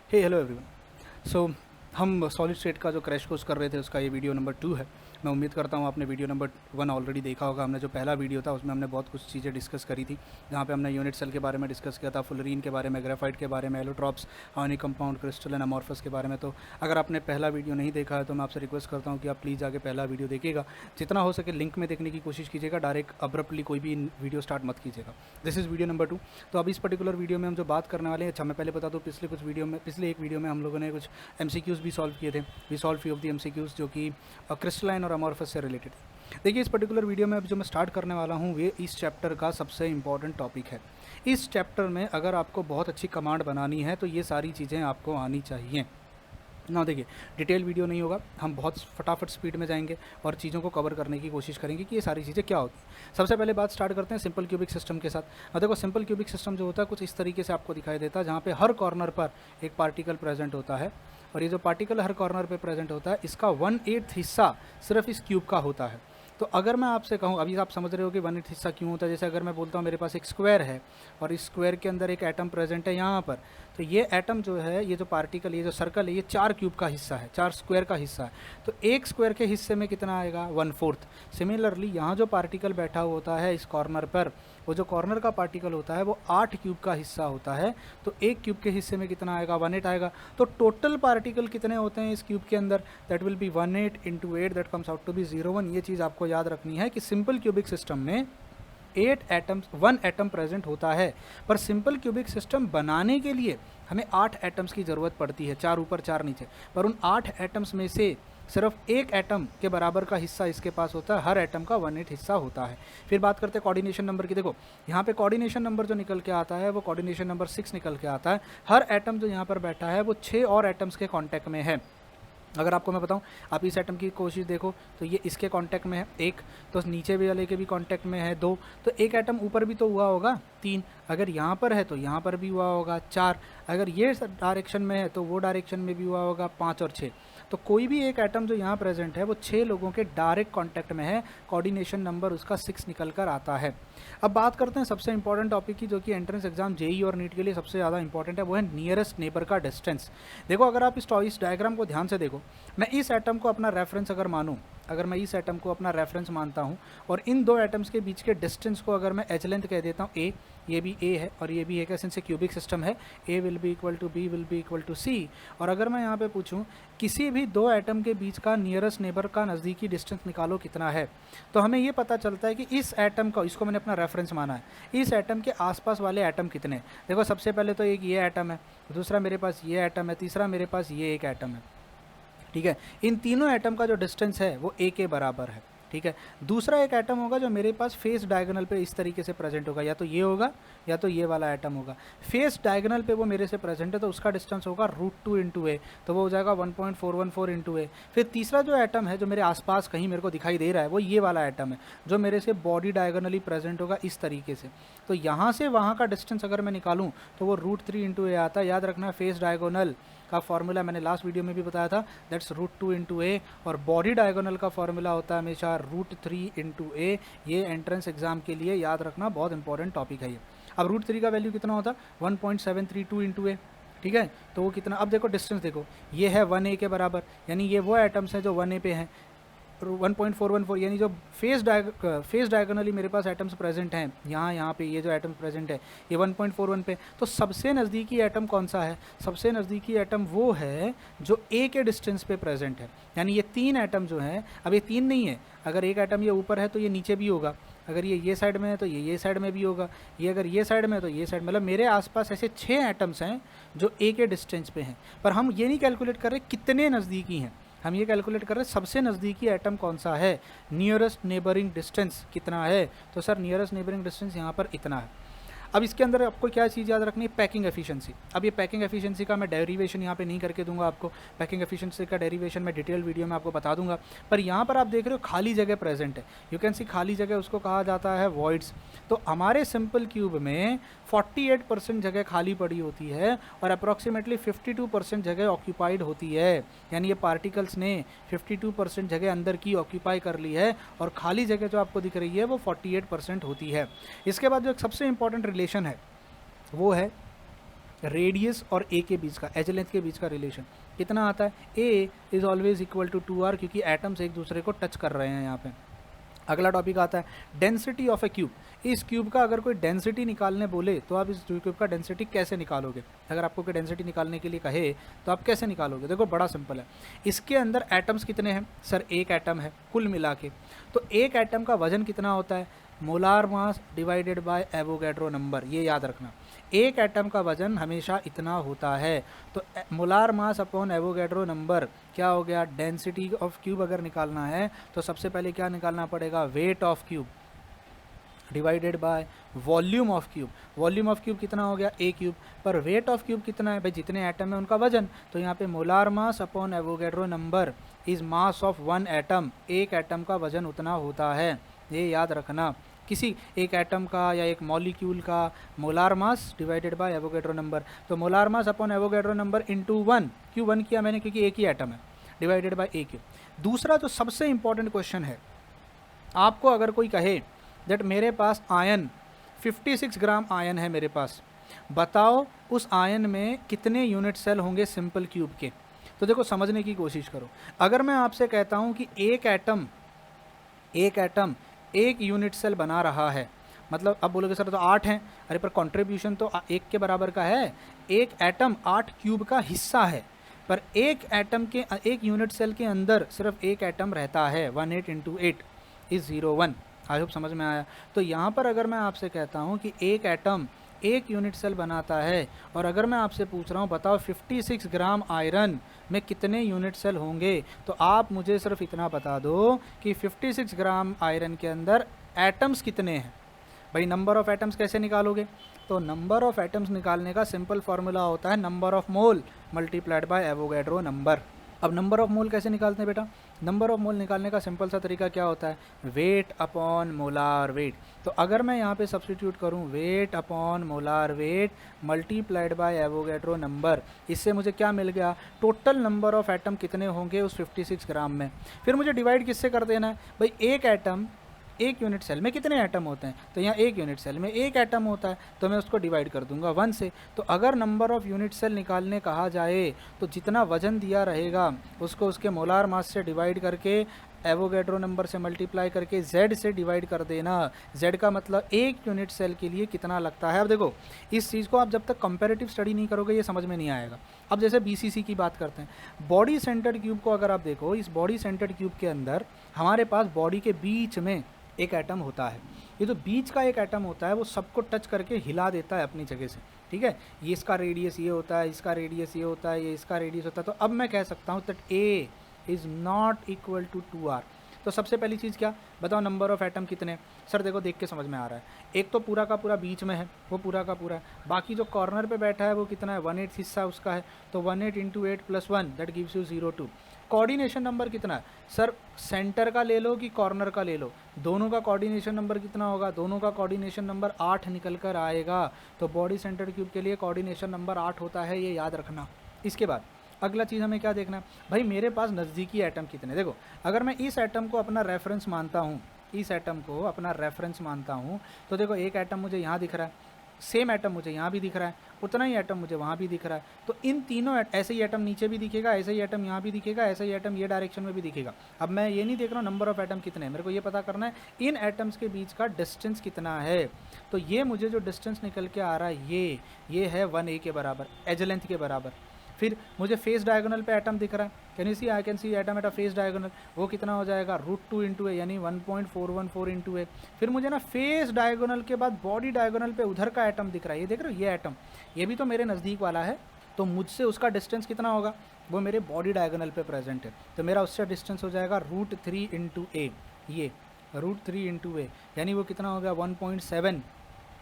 हे hello everyone. सो हम solid state का जो क्रैश कोर्स कर रहे थे उसका ये वीडियो नंबर 2 है। मैं उम्मीद करता हूँ आपने वीडियो नंबर 1 ऑलरेडी देखा होगा। हमने जो पहला वीडियो था उसमें हमने बहुत कुछ चीज़ें डिस्कस करी थी, जहाँ पे हमने यूनिट सेल के बारे में डिस्कस किया था, फुलरीन के बारे में, ग्रेफाइट के बारे में, allotropes, ionic compound, crystal and amorphous के बारे में। तो अगर आपने पहला वीडियो नहीं देखा है तो मैं आपसे रिक्वेस्ट करता हूँ कि आप प्लीज़ आगे पहला वीडियो देखिएगा। जितना हो सके लिंक में देखने की कोशिश कीजिएगा, डायरेक्ट अब्रप्टली कोई भी वीडियो स्टार्ट मत कीजिएगा। This is video number 2। तो अब इस पर्टिकुलर वीडियो में हम जो बात करने वाले हैं, अच्छा मैं पहले बता दूँ, पिछले एक वीडियो में हम लोगों ने कुछ MCQs भी सॉल्व किए थे। We solve few of the MCQs जो कि क्रिस्टलाइन और अमॉर्फस से रिलेटेड। देखिए इस पर्टिकुलर वीडियो में अब जो मैं स्टार्ट करने वाला हूँ ये इस चैप्टर का सबसे इंपॉर्टेंट टॉपिक है। इस चैप्टर में अगर आपको बहुत अच्छी कमांड बनानी है तो ये सारी चीज़ें आपको आनी चाहिए ना। देखिए डिटेल वीडियो नहीं होगा, हम बहुत फटाफट स्पीड में जाएंगे और चीज़ों को कवर करने की कोशिश करेंगे कि ये सारी चीज़ें क्या होती हैं। सबसे पहले बात स्टार्ट करते हैं सिंपल क्यूबिक सिस्टम के साथ। अब देखो सिंपल क्यूबिक सिस्टम जो होता है कुछ इस तरीके से आपको दिखाई देता है, जहाँ पे हर कॉर्नर पर एक पार्टिकल प्रेजेंट होता है और ये जो पार्टिकल हर कॉर्नर पे प्रेजेंट होता है इसका 1/8 हिस्सा सिर्फ इस क्यूब का होता है। तो अगर मैं आपसे कहूँ, अभी आप समझ रहे हो कि 1/8 हिस्सा क्यों होता है। जैसे अगर मैं बोलता हूँ मेरे पास एक स्क्वायर है और इस स्क्वायर के अंदर एक एटम प्रेजेंट है यहाँ पर, तो ये एटम जो है, ये जो पार्टिकल, ये जो सर्कल है, ये 4 क्यूब का हिस्सा है, 4 स्क्वायर का हिस्सा है। तो एक स्क्वायर के हिस्से में कितना आएगा? 1/4। सिमिलरली यहाँ जो पार्टिकल बैठा होता है इस कॉर्नर पर, वो जो कॉर्नर का पार्टिकल होता है वो 8 क्यूब का हिस्सा होता है। तो एक क्यूब के हिस्से में कितना आएगा? 1/8 आएगा। तो टोटल पार्टिकल कितने होते हैं इस क्यूब के अंदर? That will be 1/8 × 8, that comes out to be 0.1। ये चीज़ आपको याद रखनी है कि सिंपल क्यूबिक सिस्टम में 1 एटम प्रेजेंट होता है, पर सिंपल क्यूबिक सिस्टम बनाने के लिए हमें 8 एटम्स की ज़रूरत पड़ती है, 4 ऊपर 4 नीचे। पर उन 8 एटम्स में से सिर्फ एक एटम के बराबर का हिस्सा इसके पास होता है, हर एटम का 1/8 हिस्सा होता है। फिर बात करते हैं कोऑर्डिनेशन नंबर की। देखो यहाँ पे कोऑर्डिनेशन नंबर जो निकल के आता है वो कोऑर्डिनेशन नंबर 6 निकल के आता है। हर एटम जो यहाँ पर बैठा है वो 6 और एटम्स के कॉन्टैक्ट में है। अगर आपको मैं बताऊं, आप इस एटम की कोशिश देखो तो ये इसके कांटेक्ट में है 1, तो नीचे भी वाले के भी कांटेक्ट में है 2, तो एक एटम ऊपर भी तो हुआ होगा 3, अगर यहाँ पर है तो यहाँ पर भी हुआ होगा 4, अगर ये डायरेक्शन में है तो वो डायरेक्शन में भी हुआ होगा 5 और 6। तो कोई भी एक एटम जो यहाँ प्रेजेंट है वो 6 लोगों के डायरेक्ट कांटेक्ट में है, कोऑर्डिनेशन नंबर उसका 6 निकल कर आता है। अब बात करते हैं सबसे इंपॉर्टेंट टॉपिक की, जो कि एंट्रेंस एग्जाम जेई और नीट के लिए सबसे ज़्यादा इंपॉर्टेंट है, वो है नियरेस्ट नेबर का डिस्टेंस। देखो अगर आप इस डायग्राम को ध्यान से देखो, मैं इस एटम को अपना रेफरेंस अगर मानूं, अगर मैं इस एटम को अपना रेफरेंस मानता हूं और इन दो एटम्स के बीच के डिस्टेंस को अगर मैं एच लेंथ कह देता हूं ए, ये भी ए है और ये भी एक सिंस क्यूबिक सिस्टम है, A will be equal to B will be equal to C. और अगर मैं यहाँ पे पूछूं किसी भी दो एटम के बीच का नियरेस्ट नेबर का नज़दीकी डिस्टेंस निकालो कितना है, तो हमें ये पता चलता है कि इस एटम का, इसको मैंने अपना रेफरेंस माना है, इस एटम के आसपास वाले एटम कितने। देखो सबसे पहले तो एक ये एटम है, दूसरा मेरे पास ये एटम है, तीसरा मेरे पास ये एक एटम है, ठीक है। इन तीनों एटम का जो डिस्टेंस है वो ए के बराबर है, ठीक है। दूसरा एक एटम होगा जो मेरे पास फेस डायगोनल पे इस तरीके से प्रेजेंट होगा, या तो ये होगा या तो ये वाला एटम होगा। फेस डायगोनल पे वो मेरे से प्रेजेंट है तो उसका डिस्टेंस होगा √2 × a, तो वो हो जाएगा 1.414 × a। फिर तीसरा जो एटम है जो मेरे आसपास कहीं मेरे को दिखाई दे रहा है वो ये वाला एटम है जो मेरे से बॉडी डायगोनली प्रेजेंट होगा इस तरीके से। तो यहाँ से वहाँ का डिस्टेंस अगर मैं निकालूँ तो वो √3 × a आता है। याद रखना फेस डायगोनल का फॉर्मूला मैंने लास्ट वीडियो में भी बताया था, दैट्स √2 × a, और बॉडी डायगोनल का फॉर्मूला होता है हमेशा √3 × a। ये एंट्रेंस एग्जाम के लिए याद रखना बहुत इंपॉर्टेंट टॉपिक है ये। अब √3 का वैल्यू कितना होता है? 1.732 × a, ठीक है। तो वो कितना, अब देखो डिस्टेंस देखो, ये है 1a के बराबर, यानी ये वो एटम्स हैं जो 1a पे हैं। 1.414 यानी जो फेस डायगोनली मेरे पास एटम्स प्रेजेंट हैं, यहाँ पे ये जो एटम्स प्रेजेंट है ये 1.41 पे। तो सबसे नज़दीकी एटम कौन सा है? सबसे नज़दीकी एटम वो है जो ए के डिस्टेंस पे प्रेजेंट है। यानी ये 3 एटम जो हैं, अब ये 3 नहीं है, अगर एक एटम ये ऊपर है तो ये नीचे भी होगा, अगर ये साइड में है तो ये साइड में भी होगा, ये अगर ये साइड में है तो ये साइड, मतलब मेरे आसपास ऐसे 6 एटम्स हैं जो ए के डिस्टेंस पे हैं। पर हम ये नहीं कैलकुलेट कर रहे कितने नज़दीकी हैं, हम ये कैलकुलेट कर रहे हैं सबसे नज़दीकी एटम कौन सा है, नियरेस्ट नेबरिंग डिस्टेंस कितना है। तो सर नियरेस्ट नेबरिंग डिस्टेंस यहाँ पर इतना है। अब इसके अंदर आपको क्या चीज़ याद रखनी है? Packing efficiency. अब ये पैकिंग एफिशिएंसी का मैं डेरिवेशन यहाँ पे नहीं करके दूंगा आपको, पैकिंग एफिशिएंसी का डेरिवेशन मैं डिटेल वीडियो में आपको बता दूंगा। पर यहाँ पर आप देख रहे हो खाली जगह प्रेजेंट है, यू कैन सी खाली जगह उसको कहा जाता है वॉइड्स। तो हमारे सिंपल क्यूब में 48% जगह खाली पड़ी होती है और अप्रॉक्सीमेटली 52% जगह ऑक्यूपाइड होती है, यानी ये पार्टिकल्स ने 52% जगह अंदर की ऑक्यूपाई कर ली है और खाली जगह जो आपको दिख रही है वो 48% होती है। इसके बाद जो एक सबसे इंपॉर्टेंट रिलेशन है वो है रेडियस और ए के बीच का, एज लेंथ के बीच का रिलेशन कितना आता है, A is always equal to 2r, क्योंकि एटम्स एक दूसरे को टच कर रहे हैं यहाँ पे। अगला टॉपिक आता है डेंसिटी ऑफ ए क्यूब। इस क्यूब का अगर कोई डेंसिटी निकालने बोले तो आप इस क्यूब का डेंसिटी कैसे निकालोगे? अगर आपको कोई डेंसिटी निकालने के लिए कहे तो आप कैसे निकालोगे? देखो बड़ा सिंपल है। इसके अंदर एटम्स कितने हैं? सर एक एटम है कुल मिला के। तो एक एटम का वजन कितना होता है? Molar mass divided by Avogadro number, ये याद रखना। एक एटम का वजन हमेशा इतना होता है। तो molar mass upon Avogadro number क्या हो गया? डेंसिटी ऑफ क्यूब अगर निकालना है तो सबसे पहले क्या निकालना पड़ेगा? Weight of cube divided by volume of cube. Volume of cube कितना हो गया? ए क्यूब। पर वेट ऑफ क्यूब कितना है भाई? जितने एटम है उनका वजन। तो यहाँ पे molar mass upon Avogadro number is mass of one atom. एक एटम का वजन उतना होता है, ये याद रखना। किसी एक एटम का या एक मॉलिक्यूल का molar mass divided by Avogadro number. तो molar mass upon Avogadro number into 1, क्यों 1 किया मैंने? क्योंकि एक ही एटम है, डिवाइडेड बाय ए क्यूब। दूसरा जो सबसे इंपॉर्टेंट क्वेश्चन है, आपको अगर कोई कहे दैट मेरे पास आयन 56 ग्राम आयन है मेरे पास, बताओ उस आयन में कितने यूनिट सेल होंगे सिंपल क्यूब के? तो देखो समझने की कोशिश करो। अगर मैं आपसे कहता हूँ कि एक एटम एक यूनिट सेल बना रहा है, मतलब अब बोलोगे सर तो 8 हैं। अरे पर कंट्रीब्यूशन तो एक के बराबर का है। एक एटम 8 क्यूब का हिस्सा है, पर एक यूनिट सेल के अंदर सिर्फ एक एटम रहता है। 18 इंटू 8 इज़ 01। आई होप समझ में आया। तो यहाँ पर अगर मैं आपसे कहता हूँ कि एक एटम एक यूनिट सेल बनाता है, और अगर मैं आपसे पूछ रहा हूँ बताओ 56 ग्राम आयरन में कितने यूनिट सेल होंगे, तो आप मुझे सिर्फ इतना बता दो कि 56 ग्राम आयरन के अंदर एटम्स कितने हैं। भाई नंबर ऑफ़ एटम्स कैसे निकालोगे? तो नंबर ऑफ़ एटम्स निकालने का सिंपल फार्मूला होता है number of mole multiplied by Avogadro number. अब नंबर ऑफ़ मोल कैसे निकालते हैं बेटा? नंबर ऑफ़ मोल निकालने का सिंपल सा तरीका क्या होता है? Weight upon molar weight. तो अगर मैं यहाँ पे सब्स्टिट्यूट करूँ weight upon molar weight multiplied by Avogadro number, इससे मुझे क्या मिल गया? टोटल नंबर ऑफ़ एटम कितने होंगे उस 56 ग्राम में। फिर मुझे डिवाइड किससे कर देना है? भाई एक एटम एक यूनिट सेल में कितने एटम होते हैं? तो यहाँ एक यूनिट सेल में एक एटम होता है, तो मैं उसको डिवाइड कर दूंगा 1 से। तो अगर नंबर ऑफ़ यूनिट सेल निकालने कहा जाए तो जितना वजन दिया रहेगा उसको उसके मोलार मास से डिवाइड करके एवोगैड्रो नंबर से मल्टीप्लाई करके z से डिवाइड कर देना। z का मतलब एक यूनिट सेल के लिए कितना लगता है। अब देखो इस चीज़ को आप जब तक कंपैरेटिव स्टडी नहीं करोगे ये समझ में नहीं आएगा। अब जैसे BCC की बात करते हैं, बॉडी सेंटर्ड क्यूब को अगर आप देखो, इस बॉडी सेंटर्ड क्यूब के अंदर हमारे पास बॉडी के बीच में एक एटम होता है। ये जो बीच का एक एटम होता है वो सबको टच करके हिला देता है अपनी जगह से, ठीक है। ये इसका रेडियस ये होता है, इसका रेडियस ये होता है, ये इसका रेडियस होता है। तो अब मैं कह सकता हूँ that A is not equal to 2r। तो सबसे पहली चीज़ क्या बताओ? नंबर ऑफ़ एटम कितने? सर देखो देख के समझ में आ रहा है। एक तो पूरा का पूरा बीच में है, वो पूरा का पूरा है। बाकी जो कॉर्नर पे बैठा है वो कितना है? 1/8 हिस्सा उसका है। तो 1/8 into 8 + 1 that gives you 0.2। Coordination number कितना है? सर सेंटर का ले लो कि कॉर्नर का ले लो, दोनों का कोऑर्डिनेशन नंबर कितना होगा? दोनों का कोऑर्डिनेशन नंबर 8 निकल कर आएगा। तो बॉडी सेंटर क्यूब के लिए कोऑर्डिनेशन नंबर 8 होता है, ये याद रखना। इसके बाद अगला चीज़ हमें क्या देखना है? भाई मेरे पास नज़दीकी एटम कितने? देखो अगर मैं इस एटम को अपना रेफरेंस मानता हूँ, इस एटम को अपना रेफरेंस मानता हूँ, तो देखो एक एटम मुझे यहाँ दिख रहा है, सेम एटम मुझे यहाँ भी दिख रहा है, उतना ही एटम मुझे वहाँ भी दिख रहा है। तो इन तीनों ऐसे ही एटम नीचे भी दिखेगा, ऐसे ही एटम यहाँ भी दिखेगा, ऐसे ही एटम ये डायरेक्शन में भी दिखेगा। अब मैं ये नहीं देख रहा हूँ नंबर ऑफ़ एटम कितने हैं, मेरे को ये पता करना है इन एटम्स के बीच का डिस्टेंस कितना है। तो ये मुझे जो डिस्टेंस निकल के आ रहा है ये है 1a के बराबर, एज लेंथ के बराबर। फिर मुझे फेस डायगोनल पे एटम दिख रहा है, can you see? I can see atom at a face diagonal. वो कितना हो जाएगा? √2 इंटू ए, यानी 1.414 इंटू ए। फिर मुझे ना फेस डायगोनल के बाद बॉडी डायगोनल पे उधर का एटम दिख रहा है, ये देख रहे हो? ये एटम ये भी तो मेरे नज़दीक वाला है, तो मुझसे उसका डिस्टेंस कितना होगा? वो मेरे बॉडी डायगोनल पे प्रेजेंट है, तो मेरा उससे डिस्टेंस हो जाएगा √3 इंटू ए। ये √3 इंटू ए यानी वो कितना हो गया? 1.7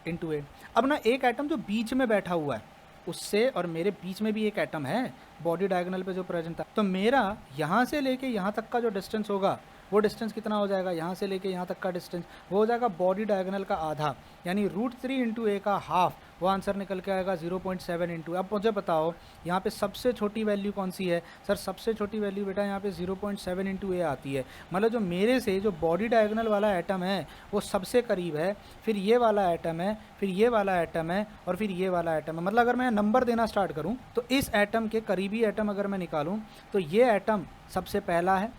इंटू ए। अब ना एक एटम जो बीच में बैठा हुआ है, उससे और मेरे बीच में भी एक एटम है बॉडी डायगोनल पे जो प्रेजेंट था, तो मेरा यहाँ से लेके यहाँ तक का जो डिस्टेंस होगा वो डिस्टेंस कितना हो जाएगा? यहाँ से लेके यहाँ तक का डिस्टेंस वो हो जाएगा बॉडी डायगोनल का आधा, यानी √3 इंटू ए का हाफ वो आंसर निकल के आएगा 0.7 इंटू। अब मुझे बताओ यहाँ पे सबसे छोटी वैल्यू कौन सी है? सर सबसे छोटी वैल्यू बेटा यहाँ पे 0.7 इंटू ए आती है। मतलब जो मेरे से जो बॉडी डायगोनल वाला एटम है वो सबसे करीब है, फिर ये वाला एटम है, फिर ये वाला एटम है, और फिर ये वाला एटम है। मतलब अगर मैं नंबर देना स्टार्ट करूँ तो इस एटम के करीबी एटम अगर मैं निकालूँ तो ये एटम सबसे पहला है,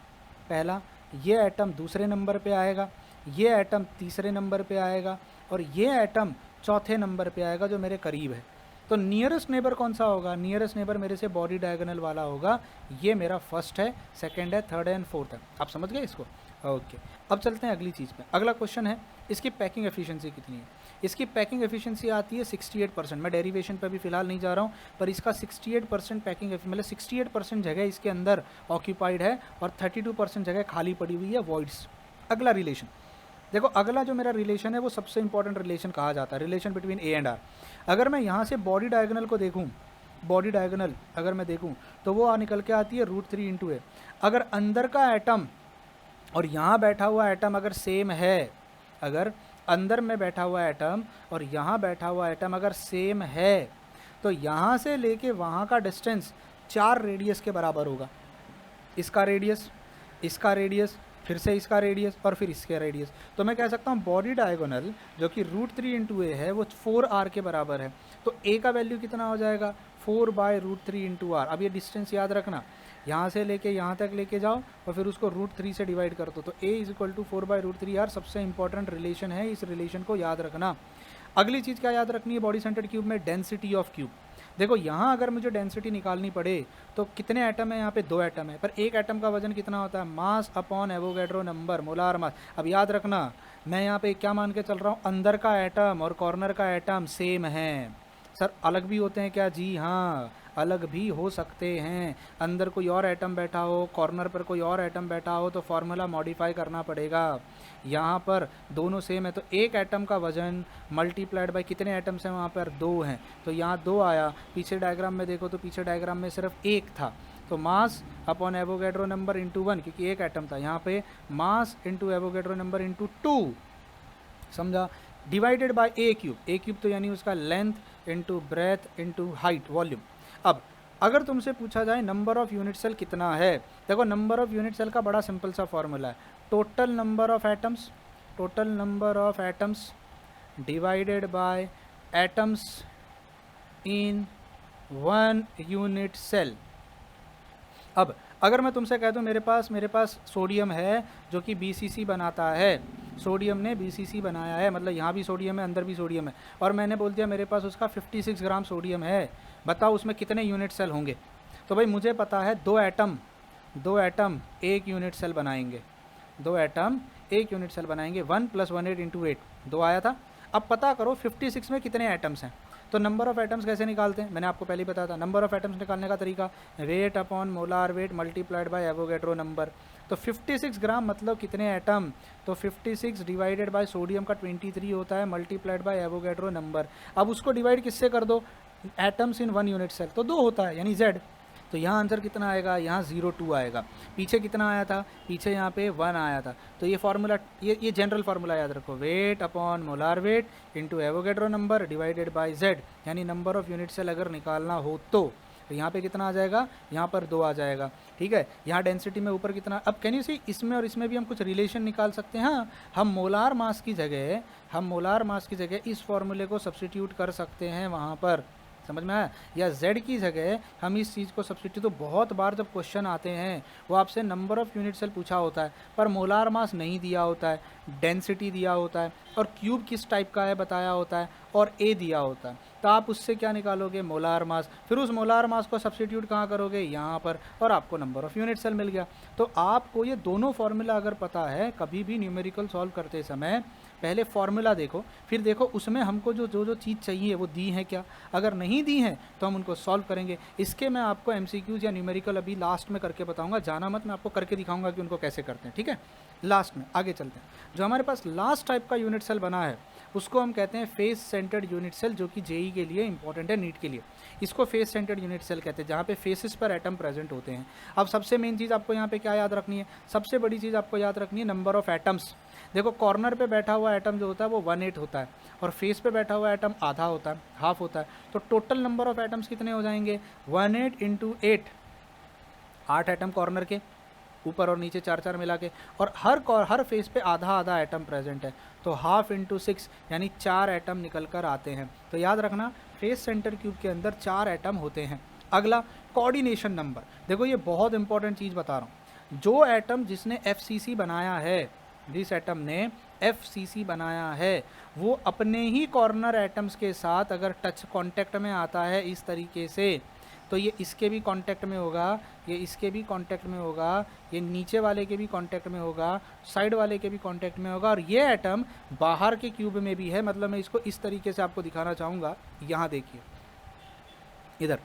पहला, ये एटम दूसरे नंबर पे आएगा, ये एटम तीसरे नंबर पे आएगा, और ये एटम चौथे नंबर पे आएगा जो मेरे करीब है। तो नियरेस्ट नेबर कौन सा होगा? नियरेस्ट नेबर मेरे से बॉडी डायगोनल वाला होगा। ये मेरा फर्स्ट है, सेकंड है, थर्ड है एंड फोर्थ है। आप समझ गए इसको? ओके, अब चलते हैं अगली चीज़ पे। अगला क्वेश्चन है इसकी पैकिंग एफिशिएंसी कितनी है? इसकी पैकिंग एफिशिएंसी आती है 68%। मैं डेरिवेशन पे भी फिलहाल नहीं जा रहा हूँ, पर इसका 68% पैकिंग मतलब 68% जगह इसके अंदर ऑक्यूपाइड है और 32% जगह खाली पड़ी हुई है, वॉइड्स। अगला रिलेशन देखो, अगला जो मेरा रिलेशन है वो सबसे इंपॉर्टेंट रिलेशन कहा जाता है, relation between A and R. अगर मैं यहाँ से बॉडी डायगोनल को देखूँ, बॉडी डायगोनल अगर मैं देखूँ तो वो निकल के आती है √3 इंटू ए। अगर अंदर का एटम और यहाँ बैठा हुआ एटम अगर सेम है, अगर अंदर में बैठा हुआ एटम और यहाँ बैठा हुआ एटम अगर सेम है, तो यहाँ से लेके वहाँ का डिस्टेंस 4 रेडियस के बराबर होगा। इसका रेडियस, इसका रेडियस, फिर से इसका रेडियस और फिर इसके रेडियस। तो मैं कह सकता हूँ बॉडी डायगोनल जो कि √3 इंटू ए है वो 4r के बराबर है। तो ए का वैल्यू कितना हो जाएगा? 4/√3 इंटू आर। अब ये डिस्टेंस याद रखना, यहाँ से लेके यहाँ तक लेके जाओ और फिर उसको √3 से डिवाइड कर दो, तो a = 4/√3r सबसे इंपॉर्टेंट रिलेशन है, इस रिलेशन को याद रखना। अगली चीज़ क्या याद रखनी है बॉडी सेंटर्ड क्यूब में? Density of cube. देखो यहाँ अगर मुझे डेंसिटी निकालनी पड़े तो कितने एटम है? यहाँ पे 2 एटम है, पर एक एटम का वजन कितना होता है? मास upon Avogadro number, molar mass. अब याद रखना, मैं यहाँ पे क्या मान के चल रहा हूँ? अंदर का एटम और कॉर्नर का एटम सेम है। सर अलग भी होते हैं क्या? जी हाँ, अलग भी हो सकते हैं। अंदर कोई और एटम बैठा हो, कॉर्नर पर कोई और एटम बैठा हो, तो फार्मूला मॉडिफाई करना पड़ेगा। यहाँ पर दोनों सेम है तो एक एटम का वजन मल्टीप्लाइड बाय कितने एटम्स हैं? वहाँ पर 2 हैं, तो यहाँ 2 आया। पीछे डायग्राम में देखो तो पीछे डायग्राम में सिर्फ 1 था, तो मास अपॉन एवोगैड्रो नंबर इंटू 1, क्योंकि एक एटम था। यहाँ पे mass into Avogadro number into 2, समझा? डिवाइडेड बाय ए क्यूब तो यानी उसका length into breadth into height, volume. अब अगर तुमसे पूछा जाए नंबर ऑफ यूनिट सेल कितना है, देखो नंबर ऑफ यूनिट सेल का बड़ा सिंपल सा फॉर्मूला है, total number of atoms divided by atoms in 1 unit cell. अब अगर मैं तुमसे कह दूं मेरे पास सोडियम है जो कि BCC बनाता है, सोडियम ने BCC बनाया है, मतलब यहाँ भी सोडियम है, अंदर भी सोडियम है, और मैंने बोल दिया मेरे पास उसका 56 ग्राम सोडियम है, बताओ उसमें कितने यूनिट सेल होंगे? तो भाई मुझे पता है 2 एटम 1 यूनिट सेल बनाएंगे, 2 एटम 1 यूनिट सेल बनाएंगे। 1 + 1 इंटू 8, 2 आया था। अब पता करो 56 में कितने एटम्स हैं। तो नंबर ऑफ एटम्स कैसे निकालते हैं? मैंने आपको पहले ही बताया था। नंबर ऑफ एटम्स निकालने का तरीका, weight upon molar weight multiplied by Avogadro number. तो 56 ग्राम मतलब कितने एटम? तो 56 डिवाइडेड बाय सोडियम का 23 होता है, मल्टीप्लाइड बाय एवोगैड्रो नंबर। अब उसको डिवाइड किससे कर दो? एटम्स इन 1 यूनिट सेल, तो 2 होता है, यानी Z। तो यहाँ आंसर कितना आएगा? यहाँ 0.2 आएगा। पीछे कितना आया था? पीछे यहाँ पे 1 आया था। तो ये फार्मूला, ये जनरल फार्मूला याद रखो, wait upon molar weight into Avogadro number divided by Z, यानी नंबर ऑफ यूनिट सेल अगर निकालना हो तो यहाँ पे कितना आ जाएगा? यहाँ पर 2 आ जाएगा, ठीक है। यहाँ डेंसिटी में ऊपर कितना, अब कैन यू सी इसमें और इसमें भी हम कुछ रिलेशन निकाल सकते हैं। हाँ, हम मोलार मास की जगह इस फॉर्मूले को सब्स्टिट्यूट कर सकते हैं वहाँ पर, समझ में आया? या Z की जगह हम इस चीज़ को सब्स्टिट्यूट, तो बहुत बार जब क्वेश्चन आते हैं वो आपसे नंबर ऑफ यूनिट सेल पूछा होता है, पर मोलार मास नहीं दिया होता है, डेंसिटी दिया होता है, और क्यूब किस टाइप का है बताया होता है, और A दिया होता है। तो आप उससे क्या निकालोगे? Molar mass. फिर उस मोलार मास को सब्स्टिट्यूट कहाँ करोगे? यहाँ पर, और आपको नंबर ऑफ यूनिट सेल मिल गया। तो आपको ये दोनों फॉर्मूला अगर पता है, कभी भी न्यूमेरिकल सॉल्व करते समय पहले फॉर्मूला देखो, फिर देखो उसमें हमको जो चीज़ चाहिए वो दी है क्या। अगर नहीं दी है तो हम उनको सॉल्व करेंगे। इसके मैं आपको MCQs या न्यूमेरिकल अभी लास्ट में करके बताऊंगा, जाना मत, मैं आपको करके दिखाऊंगा कि उनको कैसे करते हैं, ठीक है। लास्ट में आगे चलते हैं। जो हमारे पास लास्ट टाइप का यूनिट सेल बना है उसको हम कहते हैं फेस सेंटर्ड यूनिट सेल, जो कि जेई के लिए इंपॉर्टेंट है, नीट के लिए। इसको फेस सेंटर्ड यूनिट सेल कहते हैं, जहाँ पे फेसेस पर एटम प्रेजेंट होते हैं। अब सबसे मेन चीज़ आपको यहाँ पे क्या याद रखनी है, सबसे बड़ी चीज़ आपको याद रखनी है नंबर ऑफ एटम्स। देखो कॉर्नर पे बैठा हुआ एटम जो होता है वो 1/8 होता है, और फेस पे बैठा हुआ एटम आधा होता है, हाफ होता है। तो टोटल नंबर ऑफ एटम्स कितने हो जाएंगे, 1/8 × 8, 8 एटम कॉर्नर के, ऊपर और नीचे 4 मिला के, और हर फेस पे आधा आधा एटम प्रेजेंट है, तो हाफ × 6 यानी 4 एटम निकल कर आते हैं। तो याद रखना फेस सेंटर क्यूब के अंदर 4 एटम होते हैं। अगला कोऑर्डिनेशन नंबर, देखो ये बहुत इंपॉर्टेंट चीज़ बता रहा हूँ। जो एटम जिसने FCC बनाया है, जिस एटम ने FCC बनाया है, वो अपने ही कॉर्नर एटम्स के साथ अगर टच कांटेक्ट में आता है इस तरीके से, तो ये इसके भी कांटेक्ट में होगा, ये इसके भी कांटेक्ट में होगा, ये नीचे वाले के भी कांटेक्ट में होगा, साइड वाले के भी कांटेक्ट में होगा, और ये एटम बाहर के क्यूब में भी है। मतलब मैं इसको इस तरीके से आपको दिखाना चाहूँगा। यहाँ देखिए, इधर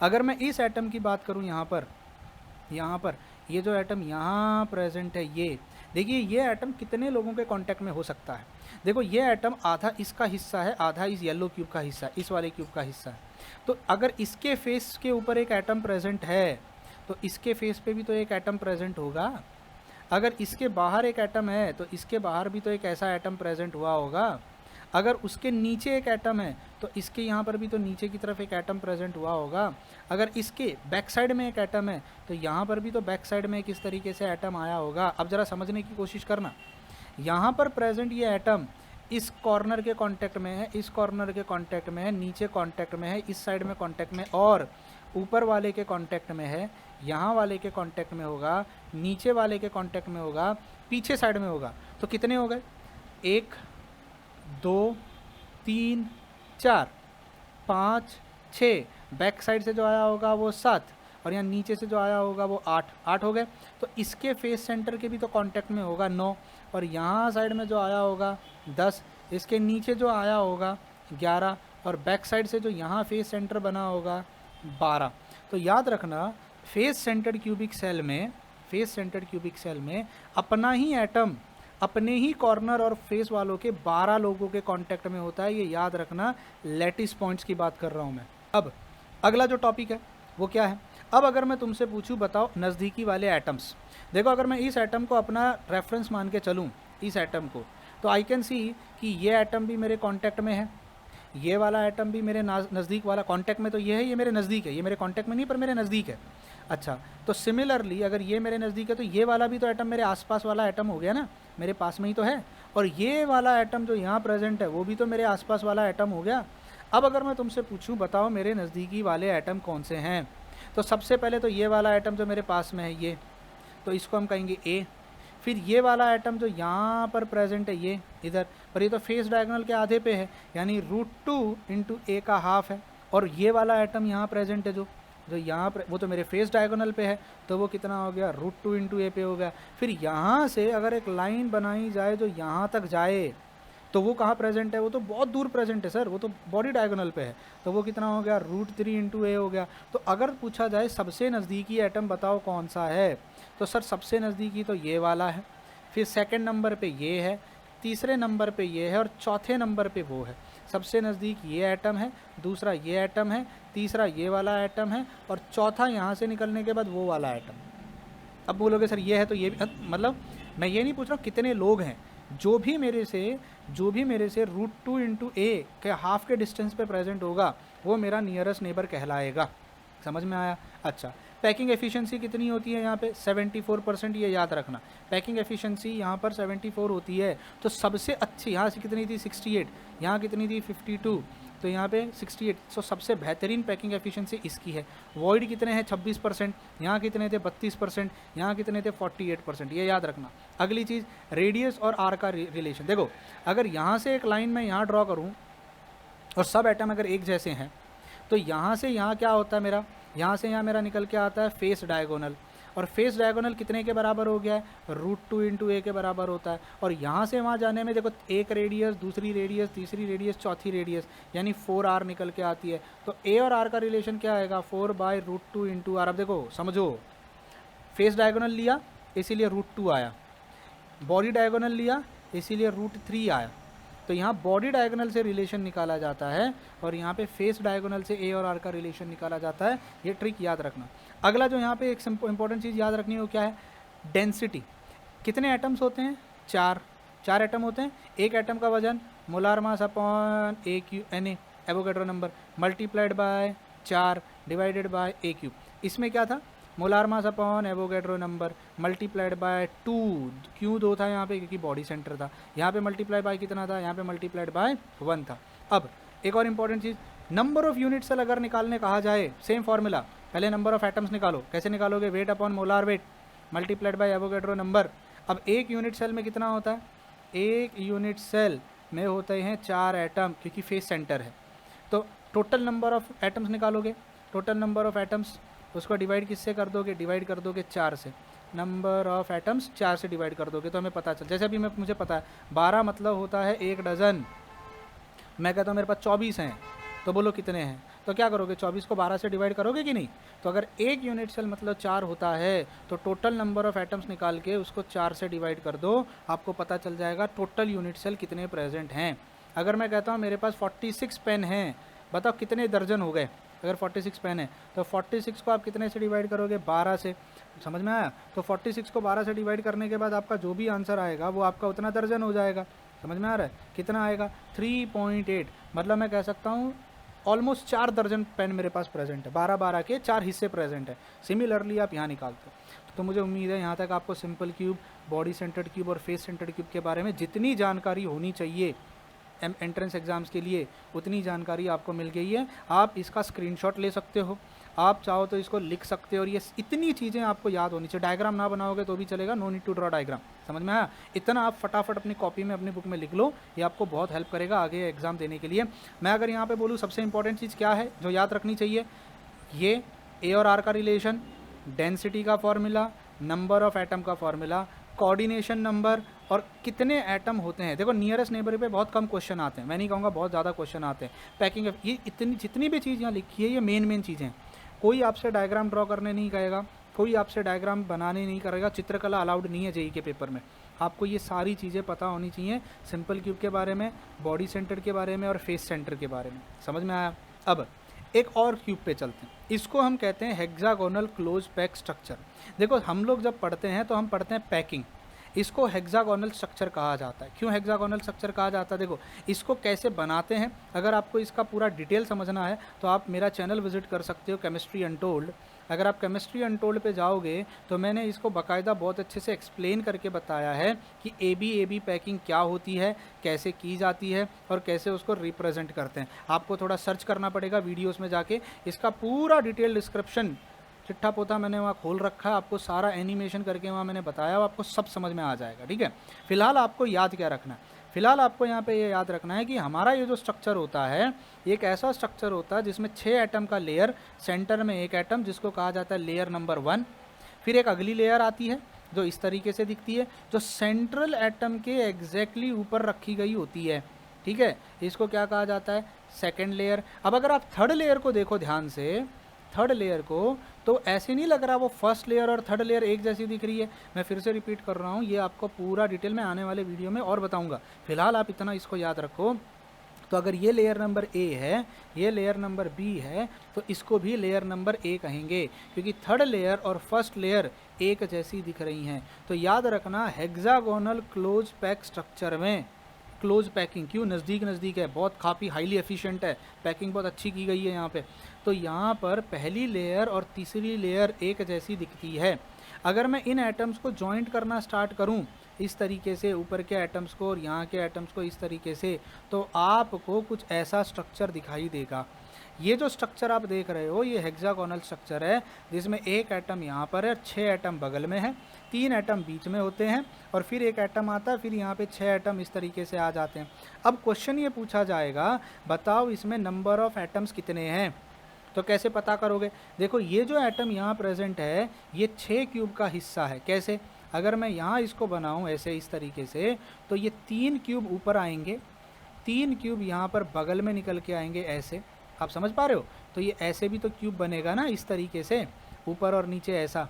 अगर मैं इस एटम की बात करूँ, यहाँ पर ये जो एटम यहाँ प्रेजेंट है, ये देखिए, ये एटम कितने लोगों के कांटेक्ट में हो सकता है। देखो ये एटम आधा इसका हिस्सा है, आधा इस येलो क्यूब का हिस्सा, इस वाले क्यूब का हिस्सा है। तो अगर इसके फेस के ऊपर एक एटम प्रेजेंट है, तो इसके फेस पे भी तो एक एटम प्रेजेंट होगा। अगर इसके बाहर एक एटम है, तो इसके बाहर भी तो एक ऐसा एटम प्रेजेंट हुआ होगा। अगर उसके नीचे एक एटम है, तो इसके यहाँ पर भी तो नीचे की तरफ एक एटम प्रेजेंट हुआ होगा। अगर इसके बैक साइड में एक एटम है, तो यहाँ पर भी तो बैक साइड में किस तरीके से एटम आया होगा। अब ज़रा समझने की कोशिश करना, यहाँ पर प्रेजेंट ये एटम इस कॉर्नर के कांटेक्ट में है, इस कॉर्नर के कांटेक्ट में है, नीचे कांटेक्ट में है, इस साइड में कांटेक्ट में, और ऊपर वाले के कांटेक्ट में है, यहाँ वाले के कांटेक्ट में होगा, नीचे वाले के कांटेक्ट में होगा, पीछे साइड में होगा। तो कितने हो गए, 1 2 3 4 5 6, बैक साइड से जो आया होगा वो 7, और यहाँ नीचे से जो आया होगा वो 8 हो गए। तो इसके फेस सेंटर के भी तो कांटेक्ट में होगा 9, और यहाँ साइड में जो आया होगा 10, इसके नीचे जो आया होगा 11, और बैक साइड से जो यहाँ फेस सेंटर बना होगा 12। तो याद रखना फेस सेंटर्ड क्यूबिक सेल में अपना ही एटम अपने ही कॉर्नर और फेस वालों के 12 लोगों के कांटेक्ट में होता है। ये याद रखना, लैटिस पॉइंट्स की बात कर रहा हूँ मैं। अब अगला जो टॉपिक है वो क्या है, अब अगर मैं तुमसे पूछूं बताओ नज़दीकी वाले एटम्स। देखो अगर मैं इस एटम को अपना रेफरेंस मान के चलूं, इस एटम को, तो आई कैन सी कि ये एटम भी मेरे कांटेक्ट में है, ये वाला एटम भी मेरे नज़दीक वाला कांटेक्ट में, तो ये है, ये मेरे नज़दीक है, ये मेरे कांटेक्ट में नहीं पर मेरे नज़दीक है। अच्छा, तो सिमिलरली अगर ये मेरे नज़दीक है, तो ये वाला भी तो एटम मेरे आसपास वाला एटम हो गया ना, मेरे पास में ही तो है, और ये वाला एटम जो यहाँ प्रेजेंट है वो भी तो मेरे आसपास वाला एटम हो गया। अब अगर मैं तुमसे पूछूं बताओ मेरे नज़दीकी वाले एटम कौन से हैं, तो सबसे पहले तो ये वाला एटम जो मेरे पास में है ये, तो इसको हम कहेंगे ए। फिर ये वाला एटम जो यहाँ पर प्रेजेंट है ये इधर, पर ये तो फेस डायगोनल के आधे पे है, यानी √2 × a का हाफ है। और ये वाला एटम यहाँ प्रेजेंट है जो यहाँ वो तो मेरे फेस डायगोनल पे है, तो वो कितना हो गया, √2 × a पे हो गया। फिर यहाँ से अगर एक लाइन बनाई जाए जो यहाँ तक जाए, तो वो कहाँ प्रेजेंट है, वो तो बहुत दूर प्रेजेंट है सर, वो तो बॉडी डायगोनल पे है, तो वो कितना हो गया, √3 × a हो गया। तो अगर पूछा जाए सबसे नज़दीकी एटम बताओ कौन सा है, तो सर सबसे नज़दीकी तो ये वाला है, फिर सेकंड नंबर पे ये है, तीसरे नंबर पे ये है, और चौथे नंबर पे वो है। सबसे नज़दीक ये एटम है, दूसरा ये एटम है, तीसरा ये वाला एटम है, और चौथा यहाँ से निकलने के बाद वो वाला एटम। अब बोलोगे सर ये है तो ये भी, मतलब मैं ये नहीं पूछ रहा हूँ कितने लोग हैं, जो भी मेरे से √2 × a के हाफ के डिस्टेंस पे प्रेजेंट होगा वो मेरा नियरेस्ट नेबर कहलाएगा। समझ में आया? अच्छा, पैकिंग एफिशिएंसी कितनी होती है यहाँ पे, 74%। ये याद रखना, पैकिंग एफिशिएंसी यहाँ पर 74 होती है। तो सबसे अच्छी यहाँ से कितनी थी, 68, यहाँ कितनी थी, 52, तो यहाँ पे 68। तो सबसे बेहतरीन पैकिंग एफिशिएंसी इसकी है। वॉइड कितने हैं, 26%, यहाँ कितने थे, 32%, यहाँ कितने थे, 48%। ये याद रखना। अगली चीज़, रेडियस और आर का रिलेशन। देखो अगर यहाँ से एक लाइन मैं यहाँ ड्रॉ करूँ और सब एटम अगर एक जैसे हैं, तो यहाँ से यहाँ क्या होता है मेरा, यहाँ से यहाँ मेरा निकल के आता है फेस डायगोनल, और फेस डायगोनल कितने के बराबर हो गया है, √2 × a के बराबर होता है। और यहाँ से वहाँ जाने में देखो एक रेडियस, दूसरी रेडियस, तीसरी रेडियस, चौथी रेडियस, यानी 4r निकल के आती है। तो a और r का रिलेशन क्या आएगा, 4/√2 × r। अब देखो समझो, फेस डायगोनल लिया इसीलिए √2 आया, बॉडी डायगोनल लिया इसीलिए √3 आया। तो यहाँ बॉडी डायगोनल से रिलेशन निकाला जाता है और यहाँ पे फेस डायगोनल से ए और आर का रिलेशन निकाला जाता है। ये ट्रिक याद रखना। अगला जो यहाँ पे एक इंपॉर्टेंट चीज़ याद रखनी है वो क्या है, डेंसिटी। कितने एटम्स होते हैं, 4 एटम होते हैं। एक एटम का वजन molar mass upon A Q N A Avogadro number multiplied by 4 divided by A cube. इसमें क्या था, molar mass upon Avogadro number multiplied by 2, क्यों 2 था यहाँ पे, क्योंकि बॉडी सेंटर था। यहाँ पे मल्टीप्लाई बाय कितना था, यहाँ पे मल्टीप्लाइड बाय 1 था। अब एक और इंपॉर्टेंट चीज़, नंबर ऑफ यूनिट सेल अगर निकालने कहा जाए, सेम फॉर्मूला, पहले नंबर ऑफ एटम्स निकालो। कैसे निकालोगे, weight upon molar weight multiplied by Avogadro number. अब एक यूनिट सेल में कितना होता है, एक यूनिट सेल में होते हैं 4 एटम, क्योंकि फेस सेंटर है। तो टोटल नंबर ऑफ एटम्स निकालोगे, टोटल नंबर ऑफ एटम्स उसको डिवाइड किससे कर दोगे, डिवाइड कर दोगे 4 से। नंबर ऑफ एटम्स 4 से डिवाइड कर दोगे तो हमें पता चल, जैसे अभी मुझे पता है 12 मतलब होता है 1 डज़न। मैं कहता हूँ मेरे पास 24 हैं, तो बोलो कितने हैं, तो क्या करोगे, 24 को 12 से डिवाइड करोगे कि नहीं। तो अगर एक यूनिट सेल मतलब 4 होता है तो टोटल नंबर ऑफ एटम्स निकाल के उसको 4 से डिवाइड कर दो, आपको पता चल जाएगा टोटल यूनिट सेल कितने प्रेजेंट हैं। अगर मैं कहता हूँ मेरे पास 46 पेन हैं, बताओ कितने दर्जन हो गए। अगर 46 पेन है तो 46 को आप कितने से डिवाइड करोगे, 12 से। समझ में आया। तो 46 को 12 से डिवाइड करने के बाद आपका जो भी आंसर आएगा वो आपका उतना दर्जन हो जाएगा। समझ में आ रहा है, कितना आएगा, 3.8। मतलब मैं कह सकता हूँ ऑलमोस्ट 4 दर्जन पेन मेरे पास प्रेजेंट है, 12-12 के 4 हिस्से प्रेजेंट है। सिमिलरली आप यहाँ निकालते हो। तो मुझे उम्मीद है यहाँ तक आपको simple cube, body centred cube और फेस सेंटर्ड क्यूब के बारे में जितनी जानकारी होनी चाहिए एंट्रेंस एग्जाम्स के लिए उतनी जानकारी आपको मिल गई है। आप इसका स्क्रीनशॉट ले सकते हो, आप चाहो तो इसको लिख सकते हो, और ये इतनी चीज़ें आपको याद होनी चाहिए। डायग्राम ना बनाओगे तो भी चलेगा, no need to draw diagram. समझ में आया। इतना आप फटाफट अपनी कॉपी में, अपनी बुक में लिख लो, ये आपको बहुत हेल्प करेगा आगे एग्जाम देने के लिए। मैं अगर यहाँ पे बोलूँ सबसे इंपॉर्टेंट चीज़ क्या है जो याद रखनी चाहिए, ये ए और आर का रिलेशन, डेंसिटी का फॉर्मूला, नंबर ऑफ एटम का फॉर्मूला, कोऑर्डिनेशन नंबर और कितने एटम होते हैं। देखो नियरेस्ट नेबर पे बहुत कम क्वेश्चन आते हैं, मैं नहीं कहूँगा बहुत ज़्यादा क्वेश्चन आते हैं। पैकिंग, ये इतनी जितनी भी चीज़ यहाँ लिखी है ये मेन चीज़ें हैं। कोई आपसे डायग्राम ड्रॉ करने नहीं कहेगा, कोई आपसे डायग्राम बनाने नहीं करेगा, चित्रकला अलाउड नहीं है जेईई के पेपर में। आपको ये सारी चीज़ें पता होनी चाहिए, सिंपल क्यूब के बारे में, बॉडी सेंटर के बारे में और फेस सेंटर के बारे में। समझ में आया। अब एक और क्यूब पे चलते हैं, इसको हम कहते हैं हेक्सागोनल क्लोज पैक स्ट्रक्चर। देखो हम लोग जब पढ़ते हैं तो हम पढ़ते हैं पैकिंग, इसको हेक्सागोनल स्ट्रक्चर कहा जाता है। क्यों हेक्सागोनल स्ट्रक्चर कहा जाता है, देखो इसको कैसे बनाते हैं। अगर आपको इसका पूरा डिटेल समझना है तो आप मेरा चैनल विजिट कर सकते हो, केमिस्ट्री अनटोल्ड। अगर आप केमिस्ट्री अनटोल्ड पे जाओगे तो मैंने इसको बाकायदा बहुत अच्छे से एक्सप्लेन करके बताया है कि ए बी पैकिंग क्या होती है, कैसे की जाती है और कैसे उसको रिप्रेजेंट करते हैं। आपको थोड़ा सर्च करना पड़ेगा वीडियोस में जाके, इसका पूरा डिटेल डिस्क्रिप्शन चिट्ठा पोता मैंने वहाँ खोल रखा है, आपको सारा एनिमेशन करके वहाँ मैंने बताया, आपको सब समझ में आ जाएगा। ठीक है, फिलहाल आपको याद क्या रखना है, फिलहाल आपको यहाँ पे ये याद रखना है कि हमारा ये जो स्ट्रक्चर होता है ये एक ऐसा स्ट्रक्चर होता है जिसमें 6 एटम का लेयर, सेंटर में एक एटम जिसको कहा जाता है लेयर नंबर 1। फिर एक अगली लेयर आती है जो इस तरीके से दिखती है, जो सेंट्रल एटम के एग्जैक्टली ऊपर रखी गई होती है। ठीक है, इसको क्या कहा जाता है, सेकेंड लेयर। अब अगर आप थर्ड लेयर को देखो ध्यान से, थर्ड लेयर को, तो ऐसे नहीं लग रहा वो फर्स्ट लेयर और थर्ड लेयर एक जैसी दिख रही है। मैं फिर से रिपीट कर रहा हूँ, ये आपको पूरा डिटेल में आने वाले वीडियो में और बताऊंगा। फिलहाल आप इतना इसको याद रखो। तो अगर ये लेयर नंबर ए है, ये लेयर नंबर बी है, तो इसको भी लेयर नंबर ए कहेंगे, क्योंकि थर्ड लेयर और फर्स्ट लेयर एक जैसी दिख रही हैं। तो याद रखना हेक्सागोनल क्लोज पैक स्ट्रक्चर में क्लोज पैकिंग, क्यों, नज़दीक नज़दीक है, बहुत काफ़ी हाईली एफिशिएंट है, पैकिंग बहुत अच्छी की गई है यहाँ पे। तो यहाँ पर पहली लेयर और तीसरी लेयर एक जैसी दिखती है। अगर मैं इन एटम्स को जॉइंट करना स्टार्ट करूँ इस तरीके से, ऊपर के एटम्स को और यहाँ के एटम्स को इस तरीके से, तो आपको कुछ ऐसा स्ट्रक्चर दिखाई देगा। ये जो स्ट्रक्चर आप देख रहे हो ये हेक्सागोनल स्ट्रक्चर है, जिसमें एक एटम यहाँ पर है, 6 एटम बगल में है, 3 एटम बीच में होते हैं और फिर एक एटम आता है, फिर यहाँ पे 6 एटम इस तरीके से आ जाते हैं। अब क्वेश्चन ये पूछा जाएगा, बताओ इसमें नंबर ऑफ एटम्स कितने हैं। तो कैसे पता करोगे, देखो ये जो एटम यहाँ प्रेजेंट है ये 6 क्यूब का हिस्सा है। कैसे, अगर मैं यहाँ इसको बनाऊँ ऐसे इस तरीके से, तो ये 3 क्यूब ऊपर आएंगे, 3 क्यूब यहाँ पर बगल में निकल के आएंगे ऐसे, आप समझ पा रहे हो। तो ये ऐसे भी तो क्यूब बनेगा ना इस तरीके से, ऊपर और नीचे ऐसा,